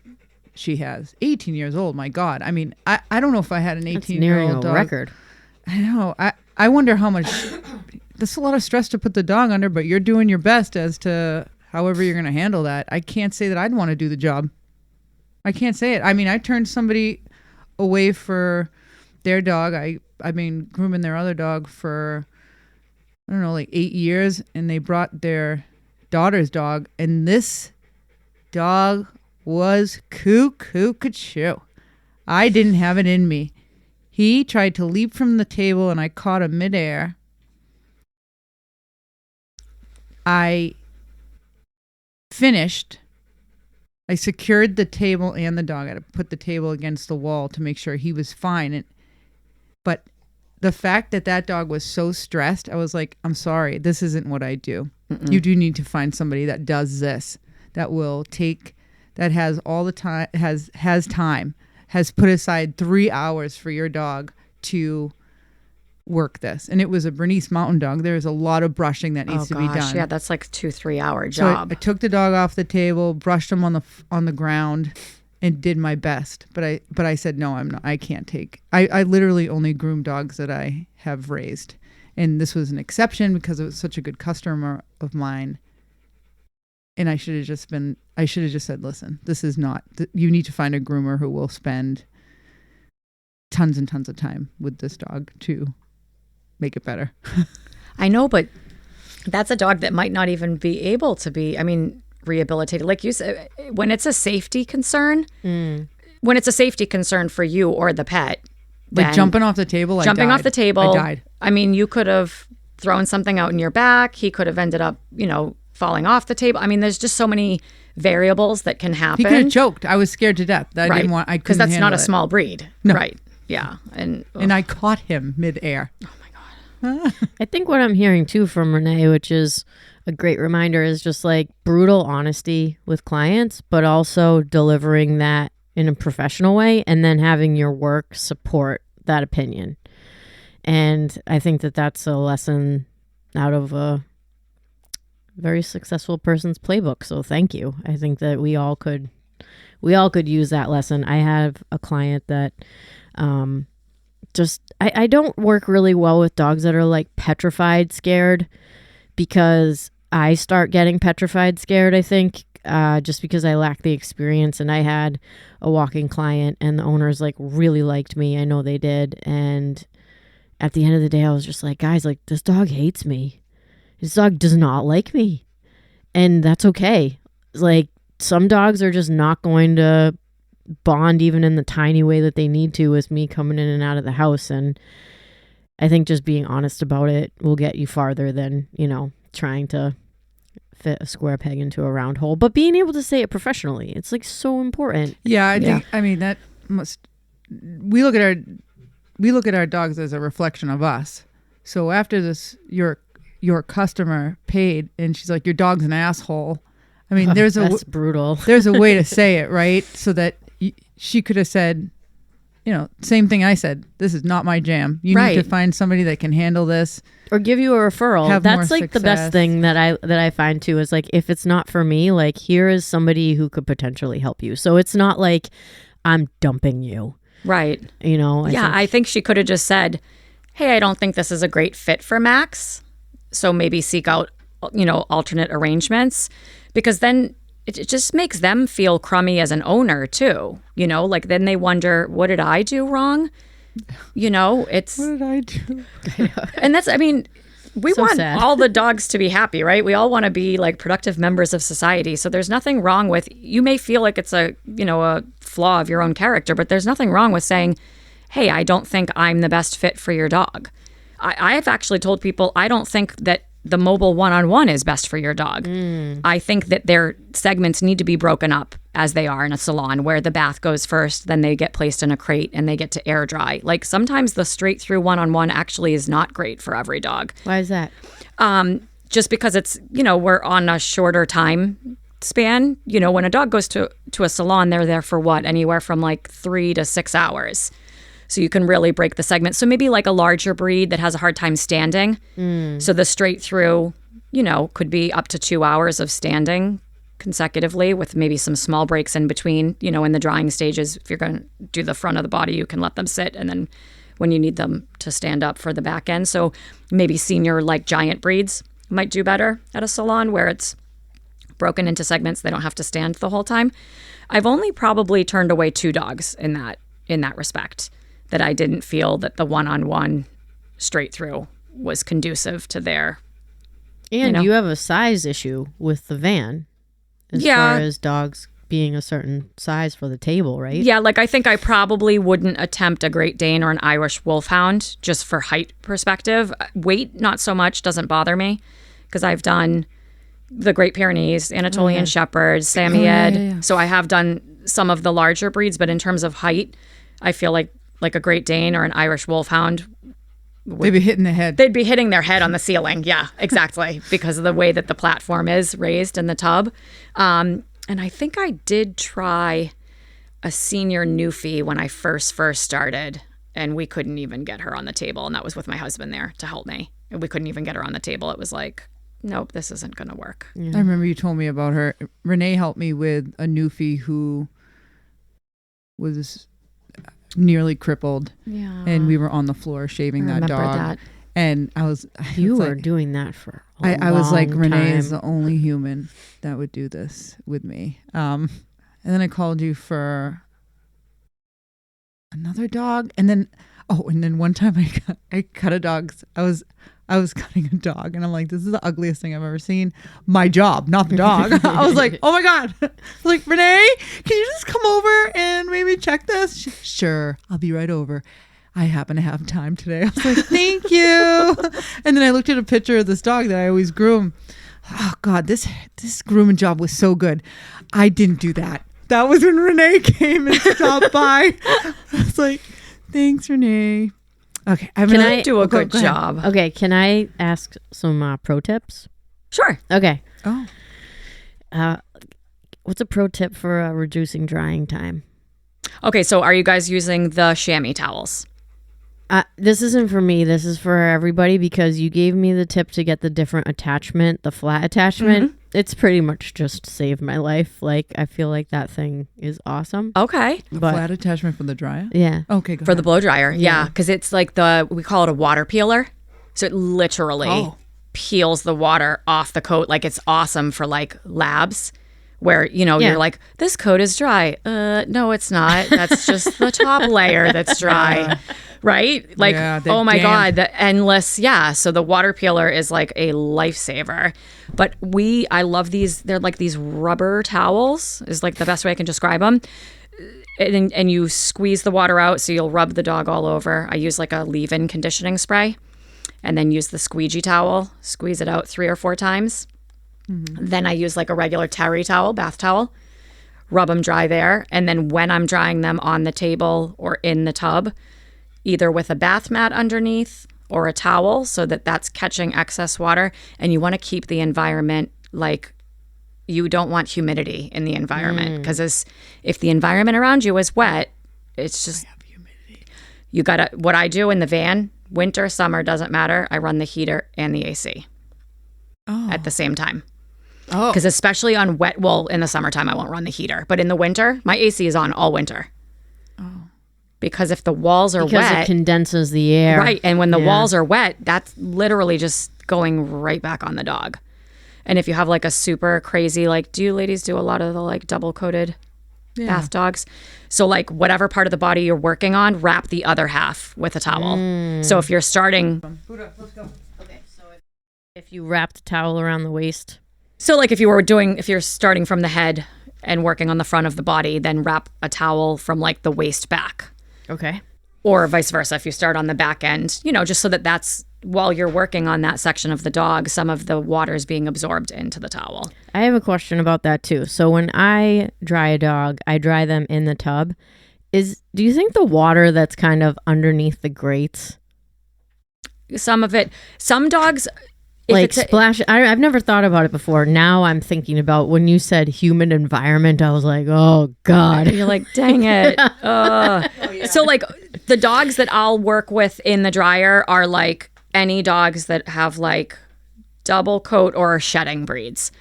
she has. 18 years old, my God. I mean, I don't know if I had an 18-year-old dog. Record. I know. I wonder how much. That's a lot of stress to put the dog under, but you're doing your best as to however you're going to handle that. I can't say that I'd want to do the job. I can't say it. I mean, I turned somebody away for their dog. I've been grooming their other dog for, I don't know, like 8 years, and they brought their daughter's dog, and this dog was cuckoo. I didn't have it in me. He tried to leap from the table, and I caught him midair. I finished. I secured the table and the dog. I had to put the table against the wall to make sure he was fine. But the fact that dog was so stressed, I was like, I'm sorry, this isn't what I do. Mm-mm. You do need to find somebody that does this, that will take, that has all the time, has time, has put aside 3 hours for your dog to work this. And it was a Bernese Mountain Dog. There's a lot of brushing that needs to be done. Yeah, that's like 2-3 hour job. So I took the dog off the table, brushed him on the ground, and did my best. But I said, no, I'm not. I can't take. I literally only groom dogs that I have raised, and this was an exception because it was such a good customer of mine. And I should have just said, listen, this is not. You need to find a groomer who will spend tons and tons of time with this dog to make it better. I know, but that's a dog that might not even be able to be, rehabilitated. Like you said, when it's a safety concern, when it's a safety concern for you or the pet. Like jumping off the table, I died. I mean, you could have thrown something out in your back. He could have ended up, falling off the table. I mean, there's just so many variables that can happen. He could have choked. I was scared to death. Right. Because that's not a small breed. No. Right. Yeah. And I caught him midair. Oh my God. I think what I'm hearing too from Renee, which is a great reminder, is just like brutal honesty with clients, but also delivering that in a professional way and then having your work support that opinion. And I think that that's a lesson out of a very successful person's playbook. So thank you. I think that we all could use that lesson. I have a client that I don't work really well with dogs that are like petrified scared, because I start getting petrified scared, I think, just because I lack the experience. And I had a walking client and the owners like really liked me. I know they did. And at the end of the day, I was just like, guys, like this dog hates me. This dog does not like me. And that's okay. Like some dogs are just not going to bond even in the tiny way that they need to with me coming in and out of the house. And I think just being honest about it will get you farther than, trying to fit a square peg into a round hole. But being able to say it professionally, it's like so important. Yeah, I think, that must, we look at our dogs as a reflection of us. So after this, your customer paid and she's like, your dog's an asshole. I mean, that's brutal. There's a way to say it, right? So that she could have said, same thing I said, this is not my jam. You need to find somebody that can handle this. Or give you a referral. That's like the best thing that I find too, is like, if it's not for me, like here is somebody who could potentially help you. So it's not like I'm dumping you. Right. I think she could have just said, hey, I don't think this is a great fit for Max. So maybe seek out, alternate arrangements, because then it just makes them feel crummy as an owner too. Like then they wonder, what did I do wrong? It's what did I do? And that's, we so want sad. all the dogs to be happy, right? We all want to be like productive members of society. So there's nothing wrong with, you may feel like it's a flaw of your own character, but there's nothing wrong with saying, hey, I don't think I'm the best fit for your dog. I've actually told people, I don't think that the mobile one-on-one is best for your dog. I think that their segments need to be broken up as they are in a salon, where the bath goes first, then they get placed in a crate and they get to air dry. Like sometimes the straight through one-on-one actually is not great for every dog. Why is that? Just because it's, we're on a shorter time span. You know, when a dog goes to a salon, they're there for what? Anywhere from like 3 to 6 hours. So you can really break the segment. So maybe like a larger breed that has a hard time standing. So the straight through, you know, could be up to 2 hours of standing consecutively with maybe some small breaks in between. You know, in the drying stages, if you're going to do the front of the body, you can let them sit, and then when you need them to stand up for the back end. So maybe senior like giant breeds might do better at a salon where it's broken into segments. They don't have to stand the whole time. I've only probably turned away 2 dogs in that respect, that I didn't feel that the one-on-one straight through was conducive to their. And you have a size issue with the van as far as dogs being a certain size for the table, right? Yeah, like I think I probably wouldn't attempt a Great Dane or an Irish Wolfhound just for height perspective. Weight, not so much, doesn't bother me, because I've done the Great Pyrenees, Anatolian Shepherds, Samoyed. So I have done some of the larger breeds, but in terms of height, I feel like a Great Dane or an Irish Wolfhound, they'd be hitting the head. They'd be hitting their head on the ceiling. Yeah, exactly. Because of the way that the platform is raised in the tub. And I think I did try a senior Newfie when I first started, and we couldn't even get her on the table. And that was with my husband there to help me. And we couldn't even get her on the table. It was like, nope, this isn't going to work. I remember you told me about her. Renee helped me with a Newfie who was nearly crippled. Yeah. And we were on the floor shaving that dog. That. And I was doing that for I was like, Renee is the only human that would do this with me. And then I called you for another dog. And then one time I cut a dog. I was cutting a dog, and I'm like, this is the ugliest thing I've ever seen. My job, not the dog. I was like, oh my God. I was like, Renee, can you just come over and maybe check this? Sure, I'll be right over. I happen to have time today. I was like, thank you. And then I looked at a picture of this dog that I always groom. Oh God, this grooming job was so good. I didn't do that. That was when Renee came and stopped by. I was like, thanks, Renee. Okay, can I do a good job? Okay, can I ask some pro tips? Sure. Okay. Oh. What's a pro tip for reducing drying time? Okay, so are you guys using the chamois towels? This isn't for me. This is for everybody, because you gave me the tip to get the different attachment, the flat attachment. It's pretty much just saved my life. Like, I feel like that thing is awesome. Okay. But flat attachment for the dryer? Yeah. Okay, go for ahead. The blow dryer. Yeah, because it's like we call it a water peeler. So it literally peels the water off the coat. Like, it's awesome for like labs where, you're like, this coat is dry. No, it's not. That's just the top layer that's dry. Right? Like, oh my God, the endless. Yeah. So the water peeler is like a lifesaver. But I love these. They're like these rubber towels is like the best way I can describe them. And you squeeze the water out. So you'll rub the dog all over. I use like a leave-in conditioning spray, and then use the squeegee towel, squeeze it out 3 or 4 times. Mm-hmm. Then I use like a regular terry towel, bath towel, rub them dry there. And then when I'm drying them on the table or in the tub, either with a bath mat underneath or a towel, so that that's catching excess water. And you want to keep the environment, like, you don't want humidity in the environment, because if the environment around you is wet, it's just, you gotta, what I do in the van, winter, summer, doesn't matter. I run the heater and the AC at the same time. Because especially on wet, in the summertime, I won't run the heater. But in the winter, my AC is on all winter. Because if the walls are wet, it condenses the air. Right. And when the walls are wet, that's literally just going right back on the dog. And if you have like a super crazy, like, do you ladies do a lot of the like double coated bath dogs? So like whatever part of the body you're working on, wrap the other half with a towel. So if you're starting. Let's go. Okay. So if you wrap the towel around the waist. So like if you're starting from the head and working on the front of the body, then wrap a towel from like the waist back. Okay. Or vice versa. If you start on the back end, just so that's while you're working on that section of the dog, some of the water is being absorbed into the towel. I have a question about that too. So when I dry a dog, I dry them in the tub. Do you think the water that's kind of underneath the grates? Some dogs, Like splash. I've never thought about it before. Now I'm thinking about when you said human environment. I was like, oh God. You're like, dang it. So like the dogs that I'll work with in the dryer are like any dogs that have like double coat or shedding breeds,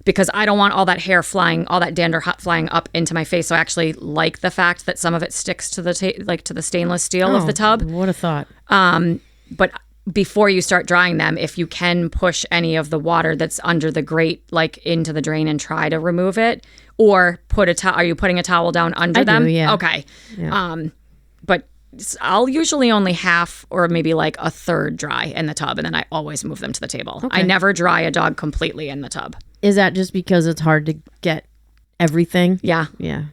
because I don't want all that hair flying, all that dander flying up into my face. So I actually like the fact that some of it sticks to the to the stainless steel of the tub. What a thought. But before you start drying them, if you can push any of the water that's under the grate like into the drain and try to remove it, or are you putting a towel down under them? Yeah. Okay. Yeah. But I'll usually only half or maybe like a third dry in the tub, and then I always move them to the table. Okay. I never dry a dog completely in the tub. Is that just because it's hard to get everything? Yeah. Yeah.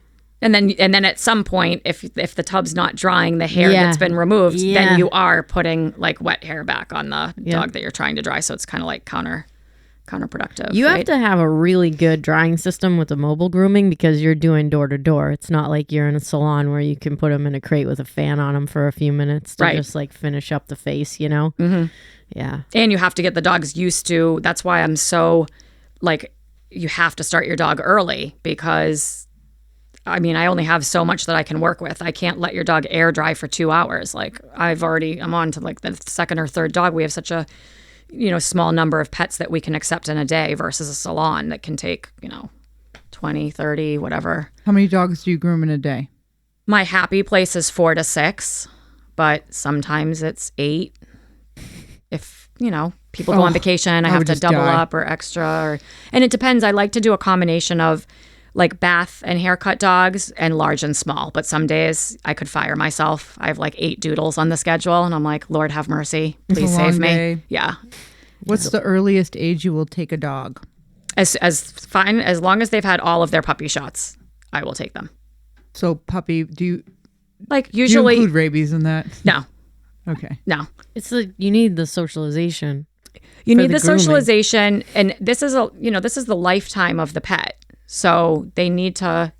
And then at some point, if the tub's not drying the hair that's been removed, then you are putting like wet hair back on the dog that you're trying to dry. So it's kind of like counterproductive. You have to have a really good drying system with a mobile grooming, because you're doing door to door. It's not like you're in a salon where you can put them in a crate with a fan on them for a few minutes to just like finish up the face, you know? Mm-hmm. Yeah. And you have to get the dogs used to. That's why I'm so like, you have to start your dog early, because I mean, I only have so much that I can work with. I can't let your dog air dry for 2 hours. Like I'm on to like the second or third dog. We have such a, small number of pets that we can accept in a day versus a salon that can take, 20, 30, whatever. How many dogs do you groom in a day? My happy place is 4 to 6, but sometimes it's 8. If, people go on vacation, I have to double up or extra. And it depends. I like to do a combination of like bath and haircut dogs and large and small. But some days I could fire myself. I have like 8 doodles on the schedule, and I'm like, Lord have mercy. Please save me. Day. Yeah. What's the earliest age you will take a dog? As fine, as long as they've had all of their puppy shots, I will take them. So puppy, do you usually include rabies in that? No. Okay. No. It's you need the socialization. You need the grooming. socialization, and this is the lifetime of the pet. So they need to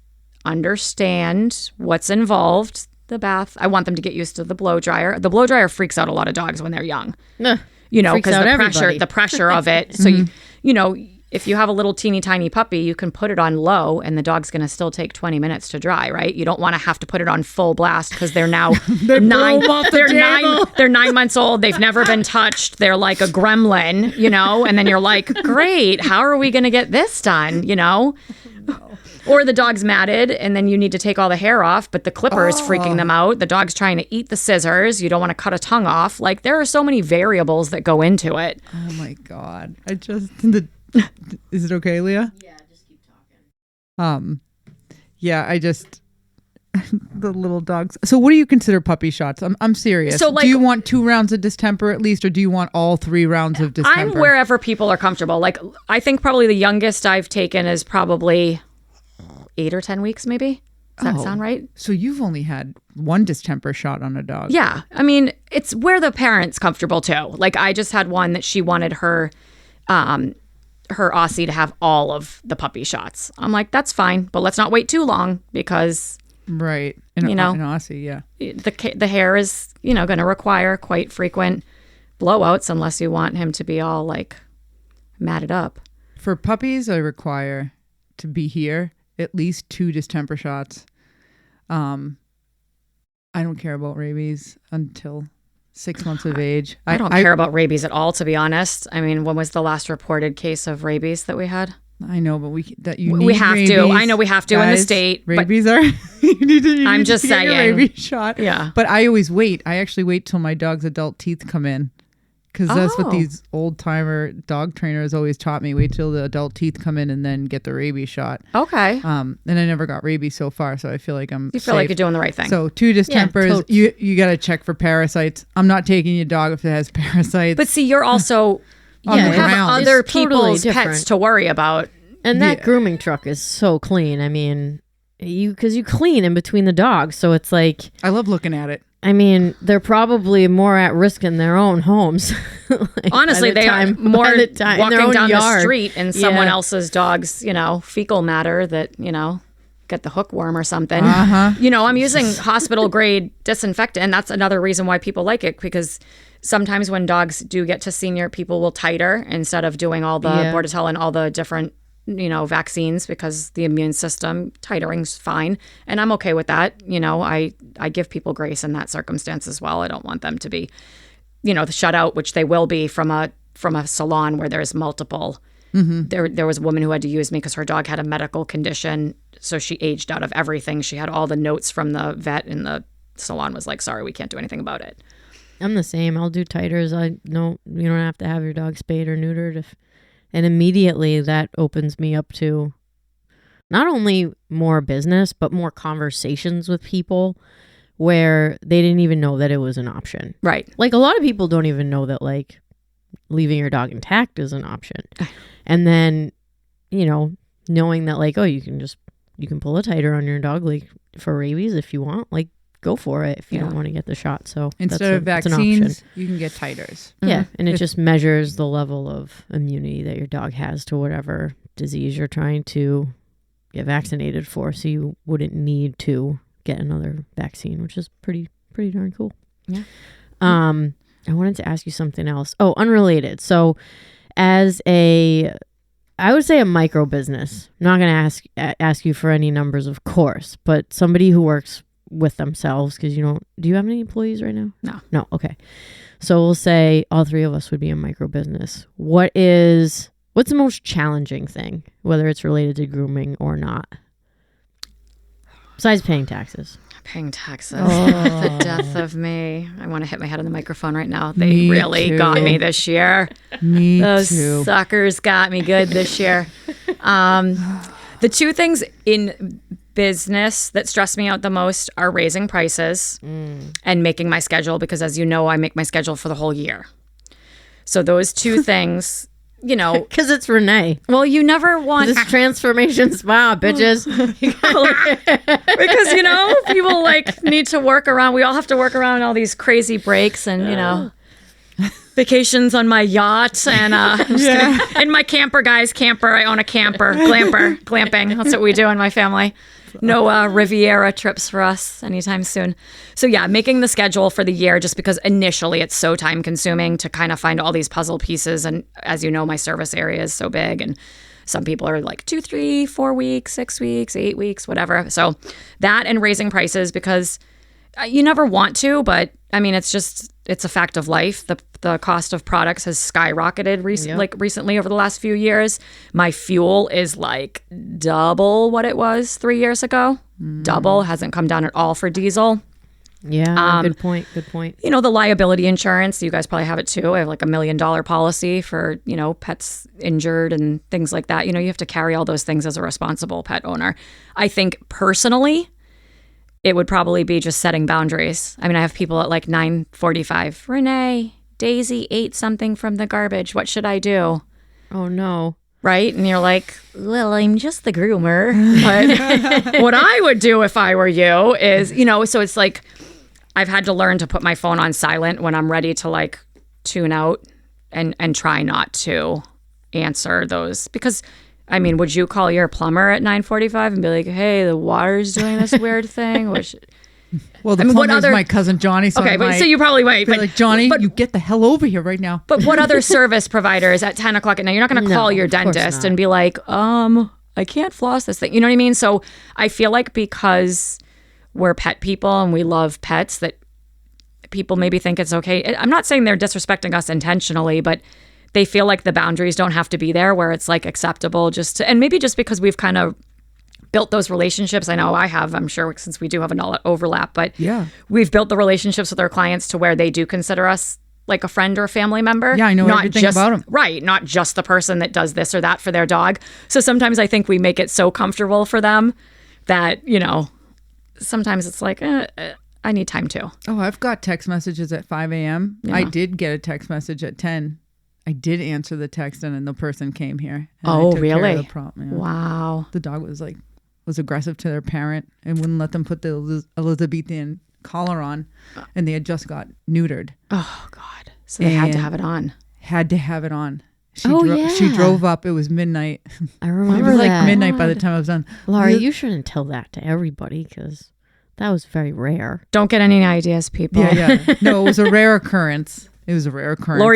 understand what's involved. The bath. I want them to get used to the blow dryer. The blow dryer freaks out a lot of dogs when they're young. Because the pressure of it. So if you have a little teeny tiny puppy, you can put it on low, and the dog's going to still take 20 minutes to dry, right? You don't want to have to put it on full blast, because they're now they're 9 months old. They've never been touched. They're like a gremlin, and then you're like, great, how are we going to get this done? Or the dog's matted, and then you need to take all the hair off, but the clipper is freaking them out. The dog's trying to eat the scissors. You don't want to cut a tongue off. Like, there are so many variables that go into it. Oh my God. Is it okay, Leah? Yeah, just keep talking. The little dogs. So what do you consider puppy shots? I'm serious. So do you want 2 rounds of distemper at least, or do you want all 3 rounds of distemper? I'm wherever people are comfortable. Like, I think probably the youngest I've taken is probably 8 or 10 weeks, maybe. Does that sound right? So you've only had 1 distemper shot on a dog. Yeah. I mean, it's where the parent's comfortable too. Like, I just had one that she wanted her Aussie to have all of the puppy shots. I'm like, that's fine, but let's not wait too long, because right, an Aussie, yeah, the hair is going to require quite frequent blowouts unless you want him to be all like matted up. For puppies, I require to be here at least 2 distemper shots. I don't care about rabies until 6 months of age. I don't care about rabies at all, to be honest. I mean, when was the last reported case of rabies that we had? I know, but we have rabies. to. I know we have to. Guys, in the state. Rabies are. I'm just saying. Get a rabies shot. Yeah. But I always wait. I actually wait till my dog's adult teeth come in, because that's what these old timer dog trainers always taught me. Wait till the adult teeth come in and then get the rabies shot. Okay. And I never got rabies so far, so I feel like I'm. You feel like you're doing the right thing. So 2 distempers. Yeah, you got to check for parasites. I'm not taking your dog if it has parasites. But see, you're also. You have other people's pets to worry about. And that grooming truck is so clean. I mean, because you clean in between the dogs. So it's like. I love looking at it. I mean, they're probably more at risk in their own homes. Honestly, they are more walking down the street in someone else's dog's, fecal matter that, get the hookworm or something. Uh-huh. You know, I'm using hospital grade disinfectant. And that's another reason why people like it, because sometimes when dogs do get to senior, people will titer instead of doing all the Bordetella and all the different, you know, vaccines, because the immune system titering's fine. And I'm okay with that. You know, I give people grace in that circumstance as well. I don't want them to be, you know, shut out, which they will be from a salon where there's multiple. There was a woman who had to use me because her dog had a medical condition, so she aged out of everything. She had all the notes from the vet, and the salon was like, sorry, we can't do anything about it. I'm the same. I'll do titers. You don't have to have your dog spayed or neutered. And immediately that opens me up to not only more business, but more conversations with people where they didn't even know that it was an option. Right. Like, a lot of people don't even know that, like, leaving your dog intact is an option. And then, you know, knowing that, like, oh, you can pull a titer on your dog, like, for rabies if you want, like, go for it if you don't want to get the shot. So instead of vaccines, you can get titers. Yeah. And it just measures the level of immunity that your dog has to whatever disease you're trying to get vaccinated for. So you wouldn't need to get another vaccine, which is pretty darn cool. Yeah. I wanted to ask you something else. Oh, unrelated. So as I would say a micro business, I'm not going to ask you for any numbers, of course, but somebody who works with themselves, because do you have any employees right now? No. Okay. So we'll say all three of us would be a micro business. What's the most challenging thing, whether it's related to grooming or not? Besides paying taxes. Paying taxes. The death of me. I want to hit my head on the microphone right now. They really got me this year. Those suckers got me good this year. The two things in business that stress me out the most are raising prices and making my schedule, because as you know, I make my schedule for the whole year. So those two things, you know. Because it's Renee. Well, you never want. It's Transfurmations Spa, bitches. Because, you know, people like need to work around. We all have to work around all these crazy breaks and, you know, vacations on my yacht and in my camper, guys. I own a camper, glamping. That's what we do in my family. No Riviera trips for us anytime soon. So yeah, making the schedule for the year, just because initially it's so time consuming to kind of find all these puzzle pieces. And as you know, my service area is so big, and some people are like 2, 3, 4 weeks, 6 weeks, 8 weeks, whatever. So that and raising prices, because you never want to, but I mean, it's a fact of life. The cost of products has skyrocketed recently over the last few years. My fuel is like double what it was 3 years ago. Double. Hasn't come down at all for diesel. Yeah, good point. You know, the liability insurance, you guys probably have it too. I have like $1 million policy for, you know, pets injured and things like that. You know, you have to carry all those things as a responsible pet owner. I think personally, it would probably be just setting boundaries. I mean, I have people at like 9:45. Renee, Daisy ate something from the garbage. What should I do? Oh, no. Right? And you're like, well, I'm just the groomer. But what I would do if I were you is, you know, so it's like I've had to learn to put my phone on silent when I'm ready to like tune out and try not to answer those. Because I mean, would you call your plumber at 9:45 and be like, "Hey, the water's doing this weird thing"? Well, the plumber's my cousin Johnny. So okay, but so you probably might. But like, Johnny, you get the hell over here right now. But what other service providers at 10 o'clock at night? You're not going to call your dentist and be like, I can't floss this thing. You know what I mean? So I feel like because we're pet people and we love pets, that people maybe think it's okay. I'm not saying they're disrespecting us intentionally, but they feel like the boundaries don't have to be there where it's like acceptable and maybe just because we've kind of built those relationships. I know I have, I'm sure, since we do have an overlap, but we've built the relationships with our clients to where they do consider us like a friend or a family member. Yeah, I know everything about them. Right, not just the person that does this or that for their dog. So sometimes I think we make it so comfortable for them that, you know, sometimes it's like, I need time too. Oh, I've got text messages at 5 a.m. Yeah. I did get a text message at 10. I did answer the text, and then the person came here. Oh, really? Wow. The dog was aggressive to their parent and wouldn't let them put the Elizabethan collar on, and they had just got neutered. Oh, God. So they had to have it on. Had to have it on. She drove up. It was midnight. I remember It was that. like midnight by the time I was done. Laurie, you shouldn't tell that to everybody because that was very rare. Don't get any ideas, people. Yeah. No, it was a rare occurrence. Lori's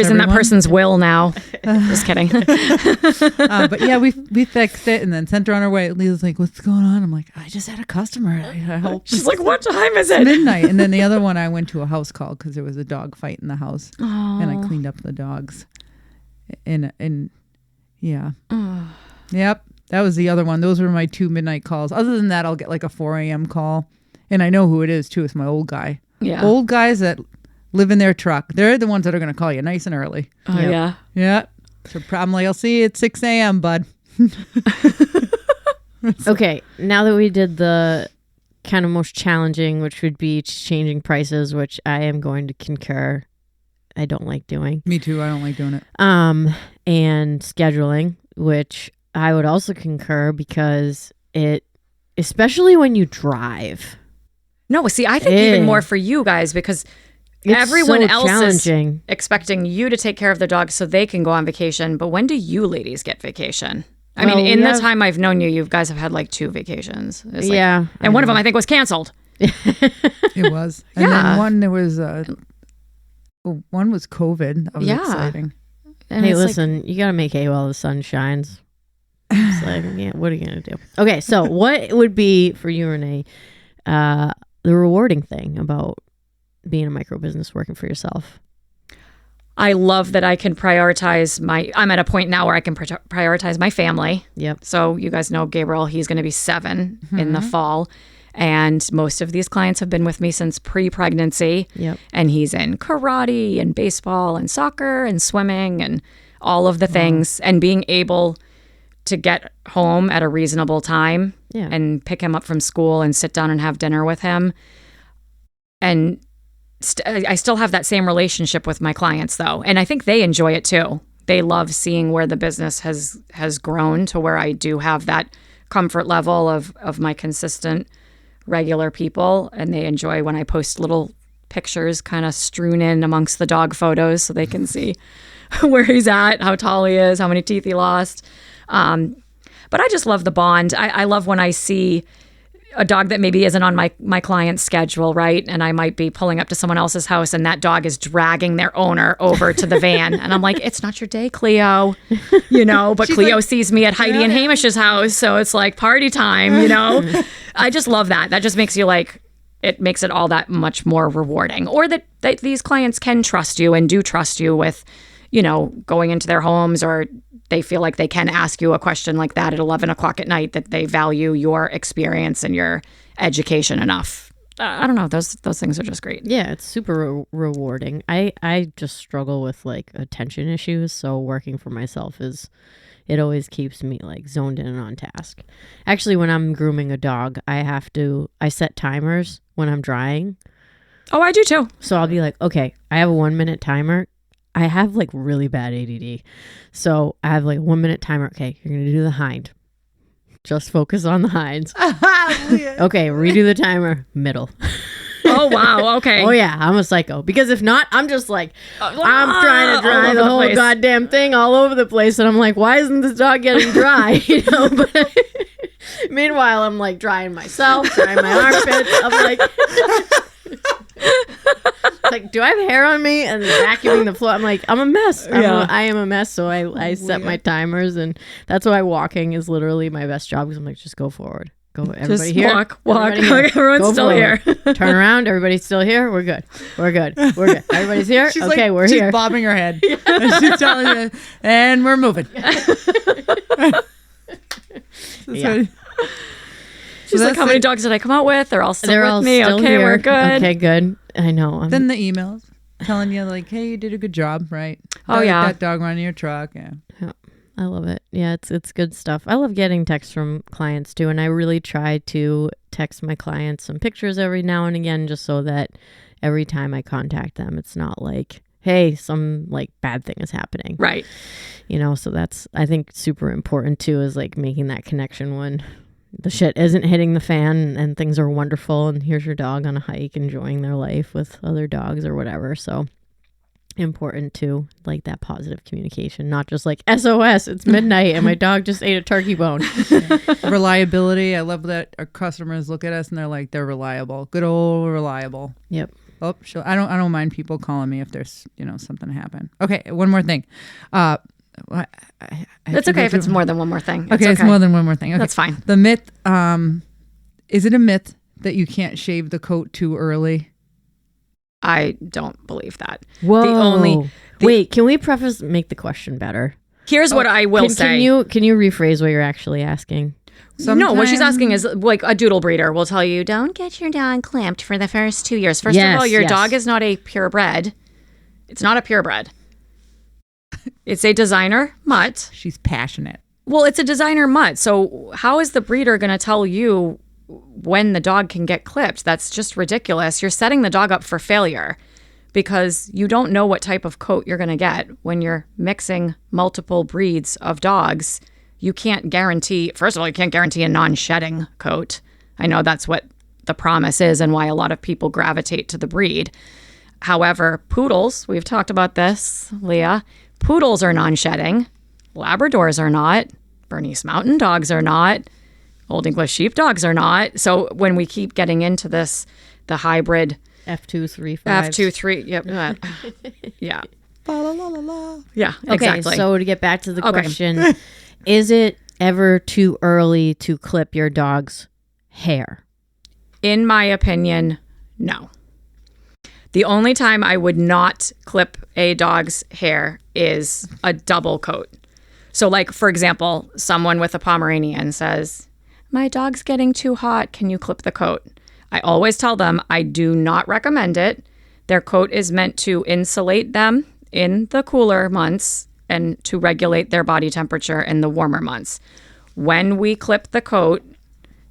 in that person's will now. Just kidding. But yeah, we fixed it and then sent her on her way. Leah's like, "What's going on?" I'm like, "I just had a customer. I hope." She's like, "What time is it?" Midnight. And then the other one, I went to a house call because there was a dog fight in the house, and I cleaned up the dogs. And yeah, yep, that was the other one. Those were my 2 midnight calls. Other than that, I'll get like a 4 a.m. call, and I know who it is too. It's my old guy. Yeah, old guys that live in their truck. They're the ones that are going to call you nice and early. Oh, yeah. Yeah. So probably I'll see you at 6 a.m., bud. Okay. Now that we did the kind of most challenging, which would be changing prices, which I am going to concur. I don't like doing. Me too. I don't like doing it. And scheduling, which I would also concur because especially when you drive. No, see, I think even more for you guys because everyone else is expecting you to take care of their dog so they can go on vacation. But when do you ladies get vacation? I mean, in the time I've known you, you guys have had like 2 vacations. And one of them I think was canceled. It was. And then one, there was, one was COVID. That was exciting. And hey, listen, you got to make hay while the sun shines. It's like, yeah, what are you going to do? Okay, so what would be for you, Renee, the rewarding thing about being a micro business working for yourself? I love that I can prioritize I'm at a point now where I can prioritize my family. Yep. So you guys know Gabriel, he's going to be 7 in the fall. And most of these clients have been with me since pre-pregnancy. Yep. And he's in karate and baseball and soccer and swimming and all of the things. And being able to get home at a reasonable time and pick him up from school and sit down and have dinner with him. And I still have that same relationship with my clients, though. And I think they enjoy it, too. They love seeing where the business has grown to where I do have that comfort level of my consistent, regular people. And they enjoy when I post little pictures kind of strewn in amongst the dog photos so they can see where he's at, how tall he is, how many teeth he lost. But I just love the bond. I love when I see a dog that maybe isn't on my client's schedule, right? And I might be pulling up to someone else's house and that dog is dragging their owner over to the van. And I'm like, it's not your day, Cleo, but Cleo sees me at Heidi and Hamish's house. So it's like party time, I just love that. That just makes you it makes it all that much more rewarding. Or that these clients can trust you and do trust you with, going into their homes, or they feel like they can ask you a question like that at 11 o'clock at night, that they value your experience and your education enough. I don't know. Those things are just great. Yeah, it's super rewarding. I just struggle with attention issues. So working for myself it always keeps me zoned in and on task. Actually, when I'm grooming a dog, I set timers when I'm drying. Oh, I do too. So I'll be like, okay, I have a 1 minute timer. I have really bad ADD. So I have a 1 minute timer. Okay, you're going to do the hind. Just focus on the hinds. Okay, redo the timer. Middle. Oh, wow. Okay. Oh, yeah. I'm a psycho. Because if not, I'm just I'm trying to dry the whole goddamn thing all over the place. And I'm like, why isn't this dog getting dry? But meanwhile, I'm drying myself, drying my armpits. I'm do I have hair on me? And vacuuming the floor. I'm I'm a mess. I am a mess. So I set my timers, and that's why walking is literally my best job, because I'm just go forward. Go, everybody just here. Walk. Everyone's still here. Turn around. Everybody's still here. We're good. Everybody's here. She's we're here. She's bobbing her head. And she's telling you, and we're moving. She's how many dogs did I come out with? They're all still with me. Okay, here. we're good. Okay, good. I know. Then the emails telling you hey, you did a good job, right? That dog running your truck. Yeah. I love it. Yeah, it's good stuff. I love getting texts from clients too, and I really try to text my clients some pictures every now and again, just so that every time I contact them, it's not hey, some bad thing is happening. Right. So that's, I think, super important too, is making that connection when the shit isn't hitting the fan and things are wonderful and here's your dog on a hike enjoying their life with other dogs or whatever. So important too, like that positive communication, not just like SOS, it's midnight and my dog just ate a turkey bone. Reliability. I love that our customers look at us and they're like, they're reliable. Good old reliable. Yep. Oh, sure. I don't mind people calling me if there's, something happen. Okay, one more thing. It's okay if it's more than one more thing. Okay, it's more than one more thing. Okay. That's fine. The myth, is it a myth that you can't shave the coat too early? I don't believe that. Whoa. Wait, can we make the question better? Here's what I will say. Can you rephrase what you're actually asking? No, what she's asking is like a doodle breeder will tell you, don't get your dog clamped for the first 2 years. First of all, your dog is not a purebred. It's not a purebred. It's a designer mutt. She's passionate. Well, it's a designer mutt. So how is the breeder going to tell you when the dog can get clipped? That's just ridiculous. You're setting the dog up for failure because you don't know what type of coat you're going to get when you're mixing multiple breeds of dogs. You can't guarantee, first of all, you can't guarantee a non-shedding coat. I know that's what the promise is and why a lot of people gravitate to the breed. However, poodles, we've talked about this, Leah, poodles are non-shedding. Labradors are not. Bernese Mountain Dogs are not. Old English Sheepdogs are not. So when we keep getting into this, the hybrid F2, 3, 5. F2, 3, yep. Yeah. Yeah, Okay, exactly. so to get back to the question, is it ever too early to clip your dog's hair? In my opinion, no. The only time I would not clip a dog's hair is a double coat. So like, for example, someone with a Pomeranian says, my dog's getting too hot. Can you clip the coat? I always tell them I do not recommend it. Their coat is meant to insulate them in the cooler months and to regulate their body temperature in the warmer months. When we clip the coat,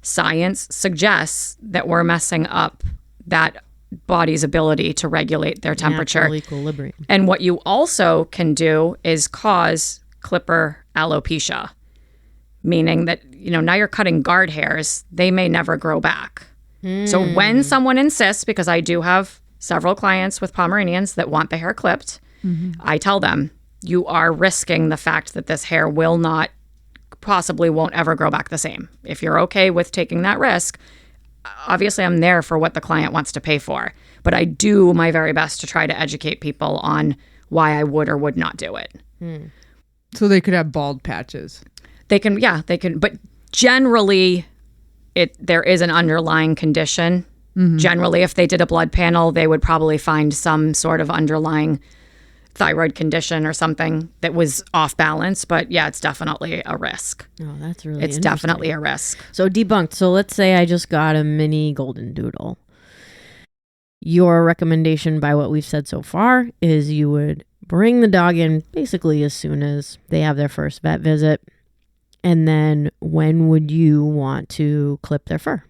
science suggests that we're messing up that body's ability to regulate their temperature. Natural equilibrium. And what you also can do is cause clipper alopecia, meaning that, now you're cutting guard hairs. They may never grow back. So when someone insists, because I do have several clients with Pomeranians that want the hair clipped, I tell them, you are risking the fact that this hair won't ever grow back the same. If you're okay with taking that risk, obviously I'm there for what the client wants to pay for. But I do my very best to try to educate people on why I would or would not do it. So they could have bald patches. They can, but generally there is an underlying condition. Generally, if they did a blood panel, they would probably find some sort of underlying thyroid condition or something that was off balance. But yeah, it's definitely a risk. Oh, that's really It's definitely a risk. So debunked. So let's say I just got a mini golden doodle. Your recommendation by what we've said so far is you would bring the dog in basically as soon as they have their first vet visit. And then when would you want to clip their fur?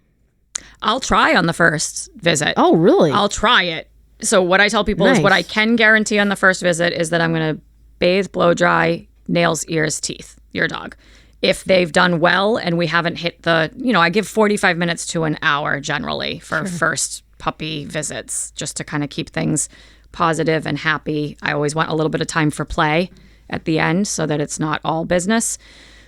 I'll try on the first visit. Oh, really? I'll try it. So what I tell people is what I can guarantee on the first visit is that I'm going to bathe, blow dry, nails, ears, teeth, your dog. If they've done well and we haven't hit I give 45 minutes to an hour generally for first puppy visits, just to kind of keep things positive and happy. I always want a little bit of time for play at the end so that it's not all business.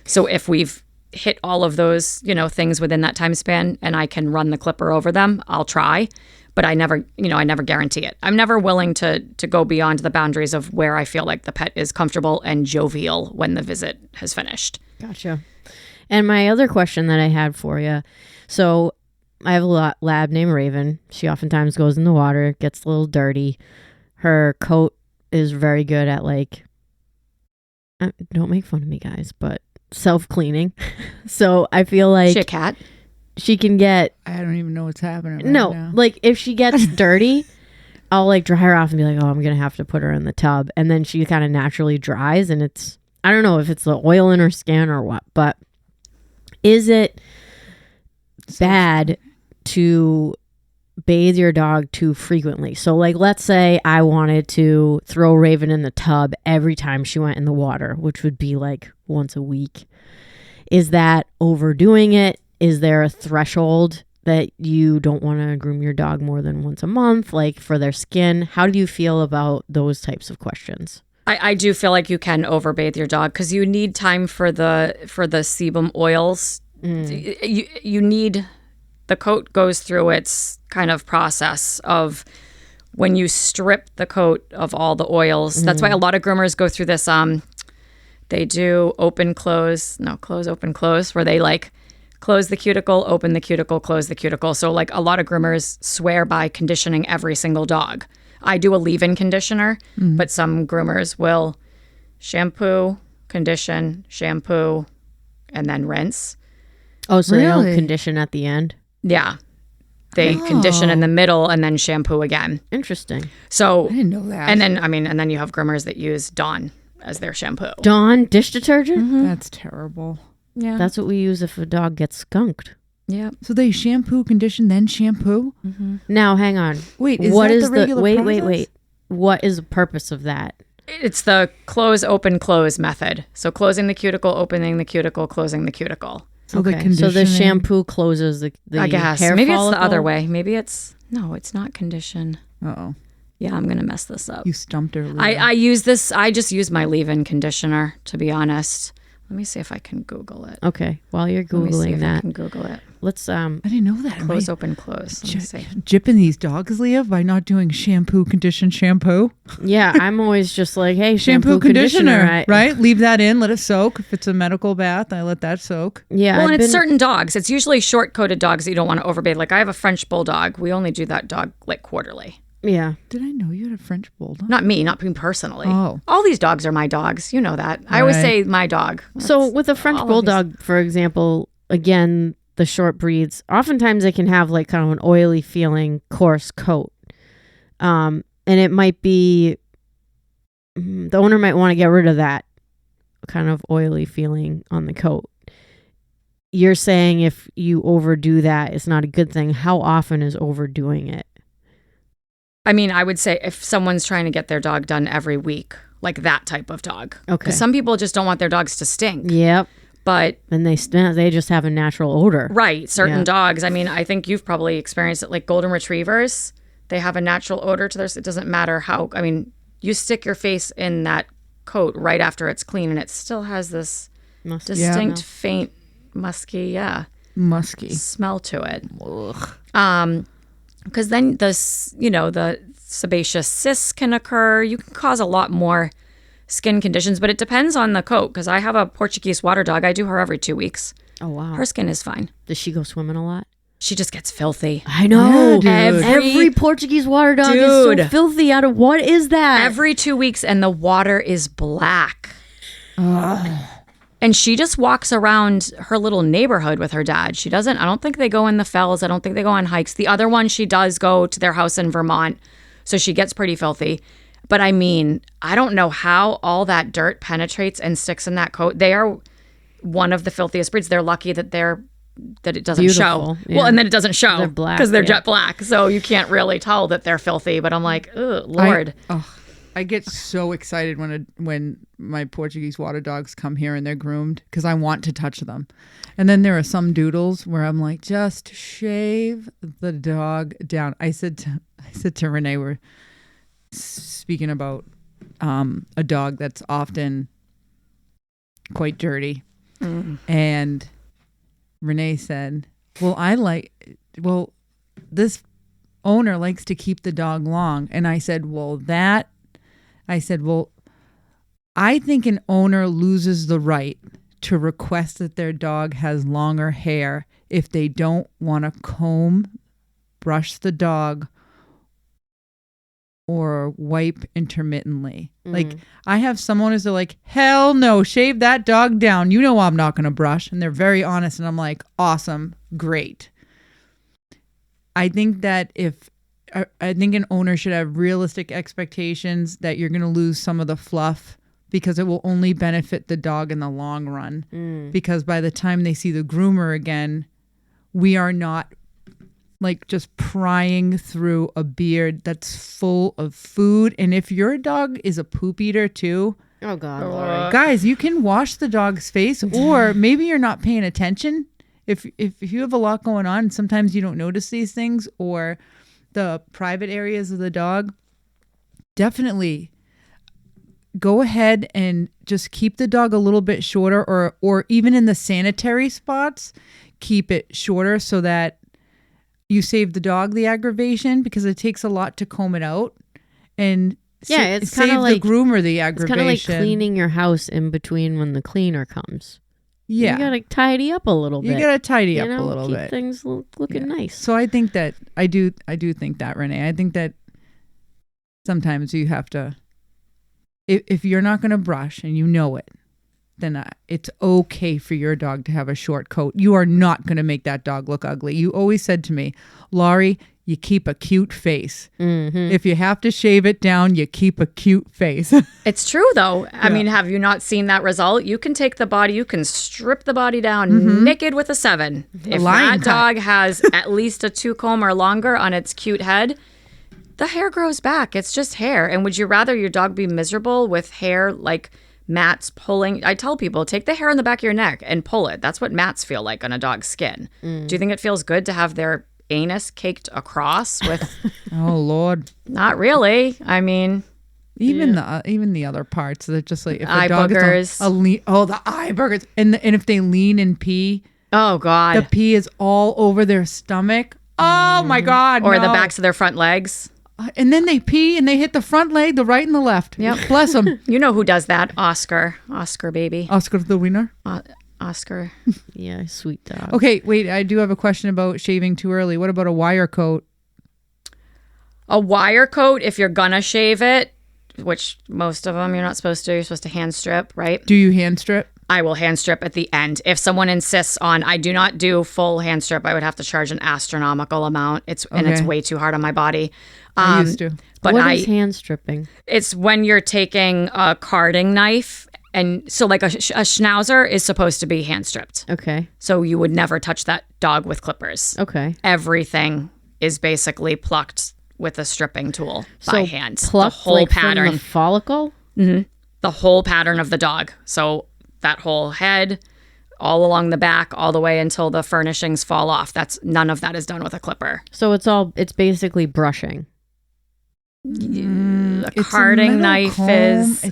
So if we've hit all of those, things within that time span and I can run the clipper over them, I'll try. But I never guarantee it. I'm never willing to go beyond the boundaries of where I feel like the pet is comfortable and jovial when the visit has finished. Gotcha. And my other question that I had for you. So I have a lab named Raven. She oftentimes goes in the water, gets a little dirty. Her coat is very good at don't make fun of me, guys, but self-cleaning. So I feel like She a cat? She can get... I don't even know what's happening right now. Like if she gets dirty, I'll dry her off and be like, oh, I'm going to have to put her in the tub. And then she kind of naturally dries and I don't know if it's the oil in her skin or what, but is it bad to bathe your dog too frequently? So let's say I wanted to throw Raven in the tub every time she went in the water, which would be once a week. Is that overdoing it? Is there a threshold that you don't want to groom your dog more than once a month, like for their skin. How do you feel about those types of questions? I do feel like you can overbathe your dog because you need time for the sebum oils. You need, the coat goes through its kind of process of when you strip the coat of all the oils. That's why a lot of groomers go through this. They do close, open, close, where they like close the cuticle, open the cuticle, close the cuticle. So like a lot of groomers swear by conditioning every single dog. I do a leave-in conditioner, but some groomers will shampoo, condition, shampoo, and then rinse. Oh, so they don't condition at the end? Yeah. They condition in the middle and then shampoo again. Interesting. So I didn't know that. And then you have groomers that use Dawn as their shampoo. Dawn dish detergent? That's terrible. Yeah. That's what we use if a dog gets skunked. Yeah. So they shampoo, condition, then shampoo? Now, hang on. Wait, is that the regular process? Wait. What is the purpose of that? It's the close, open, close method. So closing the cuticle, opening the cuticle, closing the cuticle. So the So the shampoo closes the I guess. hair Maybe follicle? it's the other way. Maybe it's not condition. Uh-oh. Yeah, I'm going to mess this up. You stumped her. Leah. I just use my leave-in conditioner, to be honest. Let me see if I can Google it. Okay, while you're Let me see Googling if I that, can Google it. let's I didn't know that. Close, open, close. Let me see. Jipping these dogs, Leah, by not doing shampoo, condition, shampoo. yeah, I'm always just like, hey, Shampoo, conditioner, I- right? Leave that in, let it soak. If it's a medical bath, I let that soak. Yeah, Well, I've and it's been- certain dogs. It's usually short-coated dogs that you don't want to overbathe. Like I have a French bulldog. We only do that dog like quarterly. yeah. Did I know you had a French bulldog? Not me personally. Oh. All these dogs are my dogs. You know that. I always Right. say my dog. So with a French all of bulldog, for example, again, the short breeds, oftentimes they can have like kind of an oily feeling, coarse coat. And it might be, the owner might want to get rid of that kind of oily feeling on the coat. You're saying if you overdo that, it's not a good thing. How often is overdoing it? I mean, I would say if someone's trying to get their dog done every week, like that type of dog. Okay. Because some people just don't want their dogs to stink. Yep. But And they just have a natural odor. right, certain Yeah. dogs. I mean, I think you've probably experienced it. Like golden retrievers, they have a natural odor to theirs. It doesn't matter how. I mean, you stick your face in that coat right after it's clean, and it still has this Musky distinct, smell. faint, musky, Musky. smell to it. Because then the sebaceous cysts can occur. You can cause a lot more skin conditions, but it depends on the coat. Because I have a Portuguese water dog. I do her every 2 weeks. Oh, wow. Her skin is fine. Does she go swimming a lot? She just gets filthy. I know. Yeah, dude. Every Portuguese water dog is so Dude. filthy. What is that? Every 2 weeks, and the water is black. And she just walks around her little neighborhood with her dad. I don't think they go in the fells. I don't think they go on hikes. The other one, she does go to their house in Vermont. So she gets pretty filthy. But I mean, I don't know how all that dirt penetrates and sticks in that coat. They are one of the filthiest breeds. They're lucky that it doesn't Beautiful, show. yeah. Well, and then it doesn't show They're black, because they're yeah. jet black. So you can't really tell that they're filthy. But I'm like, ugh, Lord. I get so excited when my Portuguese water dogs come here and they're groomed because I want to touch them. And then there are some doodles where I'm like, just shave the dog down. I said to Renee, we're speaking about a dog that's often quite dirty. And Renee said, well, this owner likes to keep the dog long. And I said, I think an owner loses the right to request that their dog has longer hair if they don't want to brush the dog, or wipe intermittently. Like, I have some owners that are like, hell no, shave that dog down. You know I'm not going to brush. And they're very honest. And I'm like, awesome, great. I think that I think an owner should have realistic expectations that you're going to lose some of the fluff because it will only benefit the dog in the long run. Because by the time they see the groomer again, we are not like just prying through a beard that's full of food. And if your dog is a poop eater too, Oh, God, Lori. guys, you can wash the dog's face, or maybe you're not paying attention If you have a lot going on, sometimes you don't notice these things, or the private areas of the dog, definitely go ahead and just keep the dog a little bit shorter, or even in the sanitary spots, keep it shorter so that you save the dog the aggravation, because it takes a lot to comb it out. And it's save kind of like the groomer the aggravation. It's kind of like cleaning your house in between when the cleaner comes. Yeah, you gotta tidy up a little bit. You gotta tidy up a little keep bit. Things looking nice. So I think that I do think that, Renee. I think that sometimes you have to, if you're not gonna brush and you know it, then it's okay for your dog to have a short coat. You are not gonna make that dog look ugly. You always said to me, Lori, you keep a cute face. Mm-hmm. If you have to shave it down, you keep a cute face. It's true, though. I mean, have you not seen that result? You can take the body, you can strip the body down naked with a 7. If that dog has at least a 2 comb or longer on its cute head, the hair grows back. It's just hair. And would you rather your dog be miserable with hair like mats pulling? I tell people, take the hair on the back of your neck and pull it. That's what mats feel like on a dog's skin. Do you think it feels good to have their anus caked across with? Oh Lord, not really. I mean, even the other parts that just like if eye a dog boogers. is the eye boogers, and if they lean and pee, oh God, the pee is all over their stomach. Oh my God, or the backs of their front legs. And then they pee and they hit the front leg, the right and the left. Yep. Bless them. You know who does that? Oscar baby. Oscar the wiener. Oscar. Yeah, sweet dog. Okay, wait. I do have a question about shaving too early. What about a wire coat? A wire coat, if you're gonna shave it, which most of them you're not supposed to. You're supposed to hand strip, right? Do you hand strip? I will hand strip at the end. If someone insists on, I do not do full hand strip. I would have to charge an astronomical amount. And it's way too hard on my body. I used to. But what is hand stripping? It's when you're taking a carding knife. And so like a schnauzer is supposed to be hand stripped. Okay. So you would never touch that dog with clippers. Okay. Everything is basically plucked with a stripping tool by hand. Plucked, the whole like, pattern. from the follicle? Mm-hmm. The whole pattern of the dog. So that whole head, all along the back, all the way until the furnishings fall off. None of that is done with a clipper. So it's basically brushing. A carding knife is...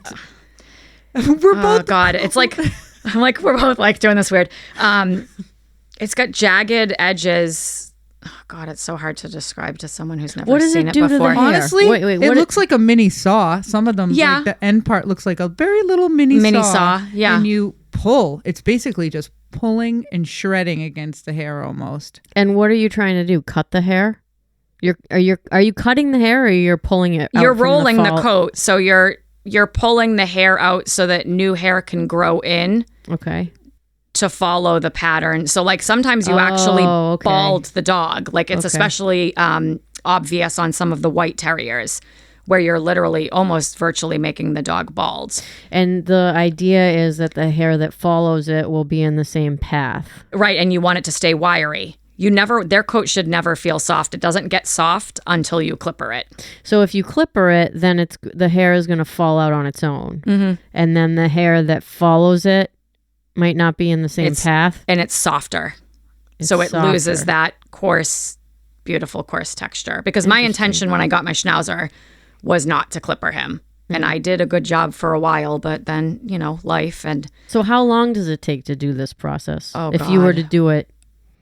We're both. Oh God, it's like I'm like we're both like doing this weird. It's got jagged edges. Oh God, it's so hard to describe to someone who's never seen it before. Honestly, it looks like a mini saw. Some of them, yeah. like the end part looks like a very little mini saw. Yeah, and you pull. It's basically just pulling and shredding against the hair almost. And what are you trying to do? Cut the hair? Are you cutting the hair, or you're pulling it out? You're rolling the coat, so you're pulling the hair out so that new hair can grow in. Okay. To follow the pattern. So like sometimes you actually bald the dog. Like it's especially obvious on some of the white terriers where you're literally almost virtually making the dog bald. And the idea is that the hair that follows it will be in the same path. Right. And you want it to stay wiry. Their coat should never feel soft. It doesn't get soft until you clipper it. So if you clipper it, then the hair is going to fall out on its own. Mm-hmm. And then the hair that follows it might not be in the same path. And it's softer. So it loses that coarse, beautiful, coarse texture. Because my intention when I got my Schnauzer was not to clipper him. Mm-hmm. And I did a good job for a while, but then, life and... So how long does it take to do this process? Oh, if you were to do it?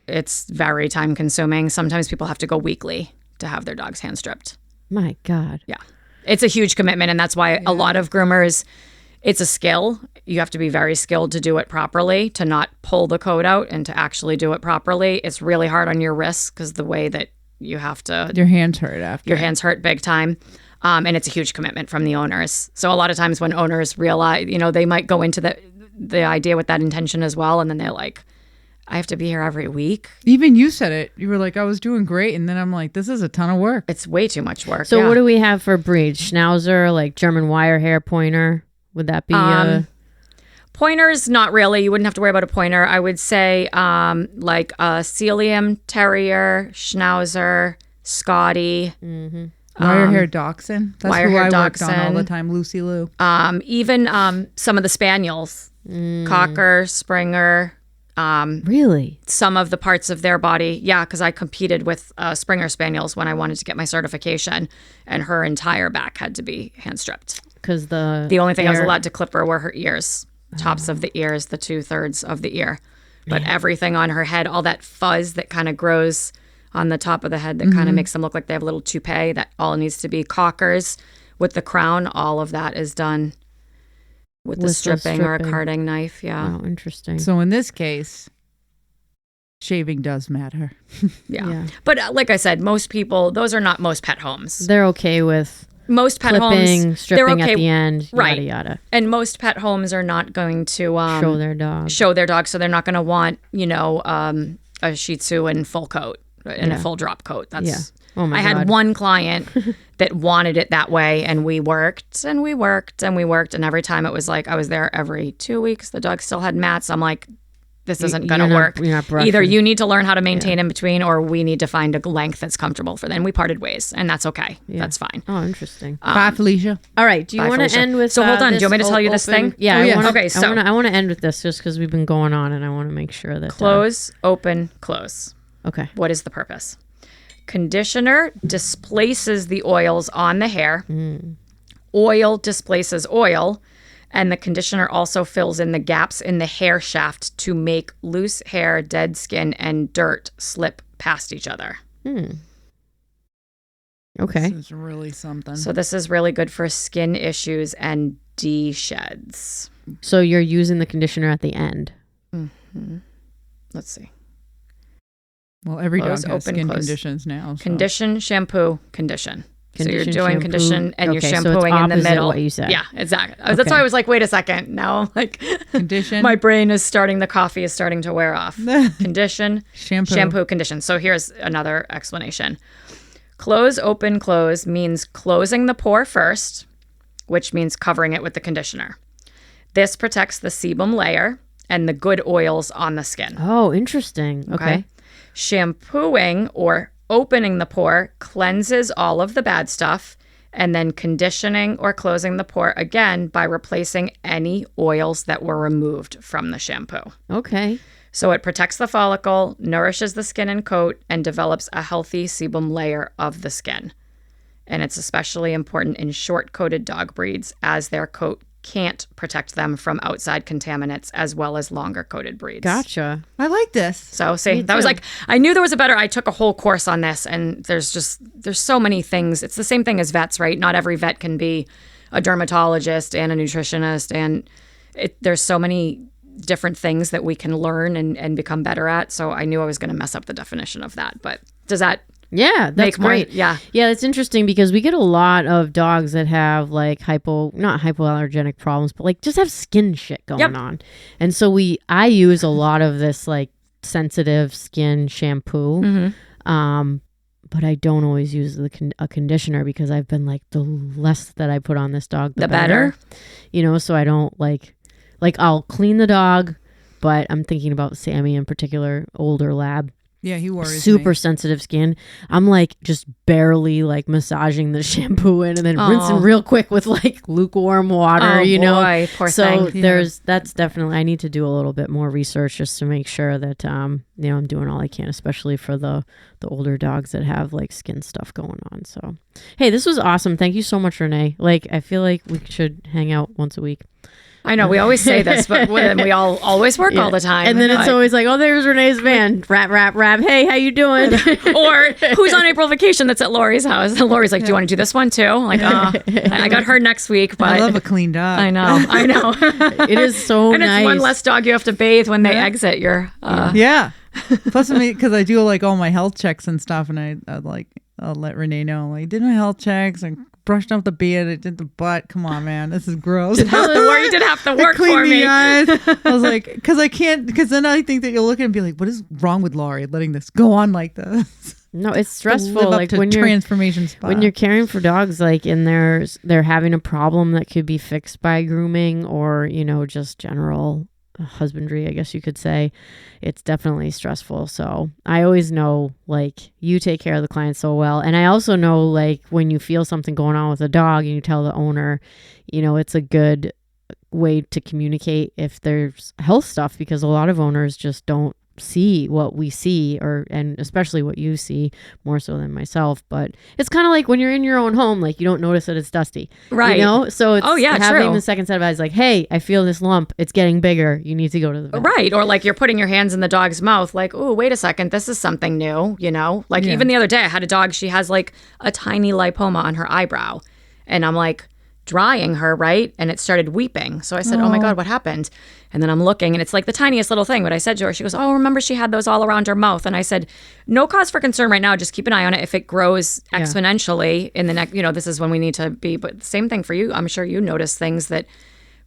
It's very time consuming. Sometimes people have to go weekly to have their dogs hand stripped. My God. Yeah. It's a huge commitment. And that's why a lot of groomers, it's a skill. You have to be very skilled to do it properly, to not pull the coat out and to actually do it properly. It's really hard on your wrists because the way that you have to... Your hands hurt after. Your hands hurt big time. And it's a huge commitment from the owners. So a lot of times when owners realize, they might go into the idea with that intention as well. And then they're like, I have to be here every week. Even you said it. You were like, I was doing great. And then I'm like, this is a ton of work. It's way too much work. So what do we have for breeds? Schnauzer, like German wire hair, pointer? Would that be Pointers? Not really. You wouldn't have to worry about a pointer. I would say like a Sealyham Terrier, Schnauzer, Scotty. Mm-hmm. Wire hair Dachshund. That's who I worked on all the time. Lucy Lou. Even some of the Spaniels. Cocker, Springer. Really? some of the parts of their body. Yeah, because I competed with Springer Spaniels when I wanted to get my certification, and her entire back had to be hand stripped. Because The only thing I was allowed to clip her were her ears, tops of the ears, the 2/3 of the ear. But everything on her head, all that fuzz that kind of grows on the top of the head that kind of makes them look like they have a little toupee, that all needs to be cockers with the crown. All of that is done with the stripping or a carding knife. Yeah. Oh, interesting. So in this case, shaving does matter. Yeah. But like I said, most people, those are not most pet homes. They're okay with Most pet clipping, homes, stripping they're okay, at the end, right. yada yada. And most pet homes are not going to Show their dog. show their dog, so they're not going to want, a Shih Tzu in full coat, in a full drop coat. That's. Yeah. Oh my I had God. one client that wanted it that way, and we worked and we worked and we worked, and every time it was like I was there every 2 weeks. The dog still had mats. I'm like, this isn't going to work. You're not brushing. Either you need to learn how to maintain in between, or we need to find a length that's comfortable for them. We parted ways, and that's okay. That's fine. Oh, interesting. Bye, Felicia. All right. Do you Bye, want to Felicia. end with? So hold on. Do this you want me to tell you this open- thing? Yeah. Oh, yeah. I wanna, Okay, so- I want to end with this just because we've been going on, and I want to make sure that Close, open, close. Okay. What is the purpose? Conditioner displaces the oils on the hair. Oil displaces oil. And the conditioner also fills in the gaps in the hair shaft to make loose hair, dead skin, and dirt slip past each other. Okay. This is really something. So this is really good for skin issues and de-sheds. So you're using the conditioner at the end. Let's see. Well, every Close, dog has open, skin close. conditions now. So. Condition, shampoo, condition. So you're Condition, doing shampoo. condition and you're Okay, so it's shampooing in the opposite middle. what you said. Yeah, exactly. That's why I was like, wait a second. Now, like, Condition. my brain is starting, the coffee is starting to wear off. Condition, Shampoo. condition. So here's another explanation. Close, open, close means closing the pore first, which means covering it with the conditioner. This protects the sebum layer and the good oils on the skin. Oh, interesting. Okay. Shampooing or opening the pore cleanses all of the bad stuff, and then conditioning or closing the pore again by replacing any oils that were removed from the shampoo. Okay. So it protects the follicle, nourishes the skin and coat, and develops a healthy sebum layer of the skin. And it's especially important in short-coated dog breeds, as their coat can't protect them from outside contaminants as well as longer coated breeds. Gotcha. I like this. So see, Me that was too. like, I knew there was a better, I took a whole course on this, and there's so many things. It's the same thing as vets, right? Not every vet can be a dermatologist and a nutritionist, and there's so many different things that we can learn and become better at. So I knew I was going to mess up the definition of that. But does that Yeah, that's make more? great. Yeah. Yeah, that's interesting because we get a lot of dogs that have like not hypoallergenic problems, but like just have skin shit going on. And so I use a lot of this like sensitive skin shampoo. But I don't always use a conditioner because I've been like, the less that I put on this dog, the better. You know, so I don't like I'll clean the dog, but I'm thinking about Sammy in particular, older lab. Yeah, he worries Super me. sensitive skin. I'm like just barely like massaging the shampoo in and then rinsing real quick with like lukewarm water, you know. Boy, poor So thing. that's definitely, I need to do a little bit more research just to make sure that I'm doing all I can, especially for the older dogs that have like skin stuff going on. So hey, this was awesome. Thank you so much, Renee. Like I feel like we should hang out once a week. I know we always say this, but we all always work all the time. And then it's always like, oh, there's Renee's van. Rap, rap, rap. Hey, how you doing? or who's on April vacation that's at Lori's house. And Lori's like, do you want to do this one too? Like, I got her next week, but I love a clean dog. I know. It is so and nice. it's one less dog you have to bathe when they exit your. Yeah. Plus, because I do like all my health checks and stuff, and I'll let Renee know. Like, did my health checks and brushed up the beard. I did the butt. Come on, man, this is gross. You did have to work Clean for me. the eyes. I was like, because I can't. Because then I think that you'll look at it and be like, what is wrong with Lori letting this go on like this? No, it's To stressful. live up Like to when you're Transfurmations Spa. when you're caring for dogs, like and they're having a problem that could be fixed by grooming or just general husbandry, I guess you could say. It's definitely stressful. So I always know like you take care of the client so well, and I also know like when you feel something going on with a dog and you tell the owner, it's a good way to communicate if there's health stuff, because a lot of owners just don't see what we see, and especially what you see more so than myself. But it's kind of like when you're in your own home, like you don't notice that it's dusty, right? You know, so it's having true. the second set of eyes, like, hey, I feel this lump, it's getting bigger, you need to go to the vet. Right. Or like you're putting your hands in the dog's mouth, like, oh, wait a second, this is something new, you know? Like even the other day I had a dog, she has like a tiny lipoma on her eyebrow, and I'm like drying her, right? And it started weeping. So I said, oh my God, what happened? And then I'm looking, and it's like the tiniest little thing. But I said to her, she goes, oh, remember she had those all around her mouth. And I said, no cause for concern right now. Just keep an eye on it. If it grows exponentially in the next, this is when we need to be. But same thing for you. I'm sure you notice things that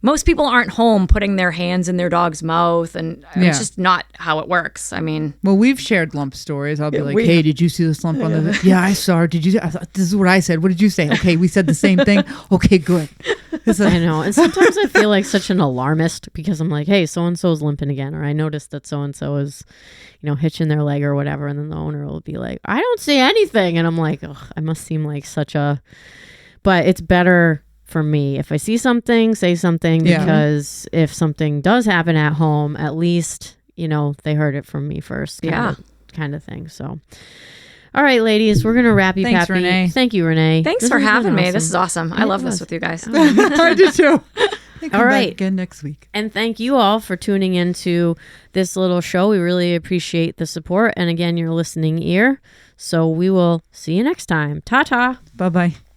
most people aren't home putting their hands in their dog's mouth, and it's just not how it works. I mean, well, we've shared lump stories. I'll be like, hey, did you see this lump on the? Yeah, I saw her. Did you? I thought, this is what I said. What did you say? Okay, we said the same thing. Okay, good. I know. And sometimes I feel like such an alarmist, because I'm like, hey, so-and-so's limping again. Or I noticed that so-and-so is, hitching their leg or whatever. And then the owner will be like, I don't see anything. And I'm like, oh, I must seem like such a, but it's better for me if I see something, say something, because if something does happen at home, at least, they heard it from me first. Kind of thing. So. All right, ladies, we're going to wrap you. Thanks, Pappy. Renee. Thank you, Renee. Thanks for having me. This is awesome. I love this with you guys. I do too. All right. Back again next week. And thank you all for tuning into this little show. We really appreciate the support. And again, your listening ear. So we will see you next time. Ta-ta. Bye-bye.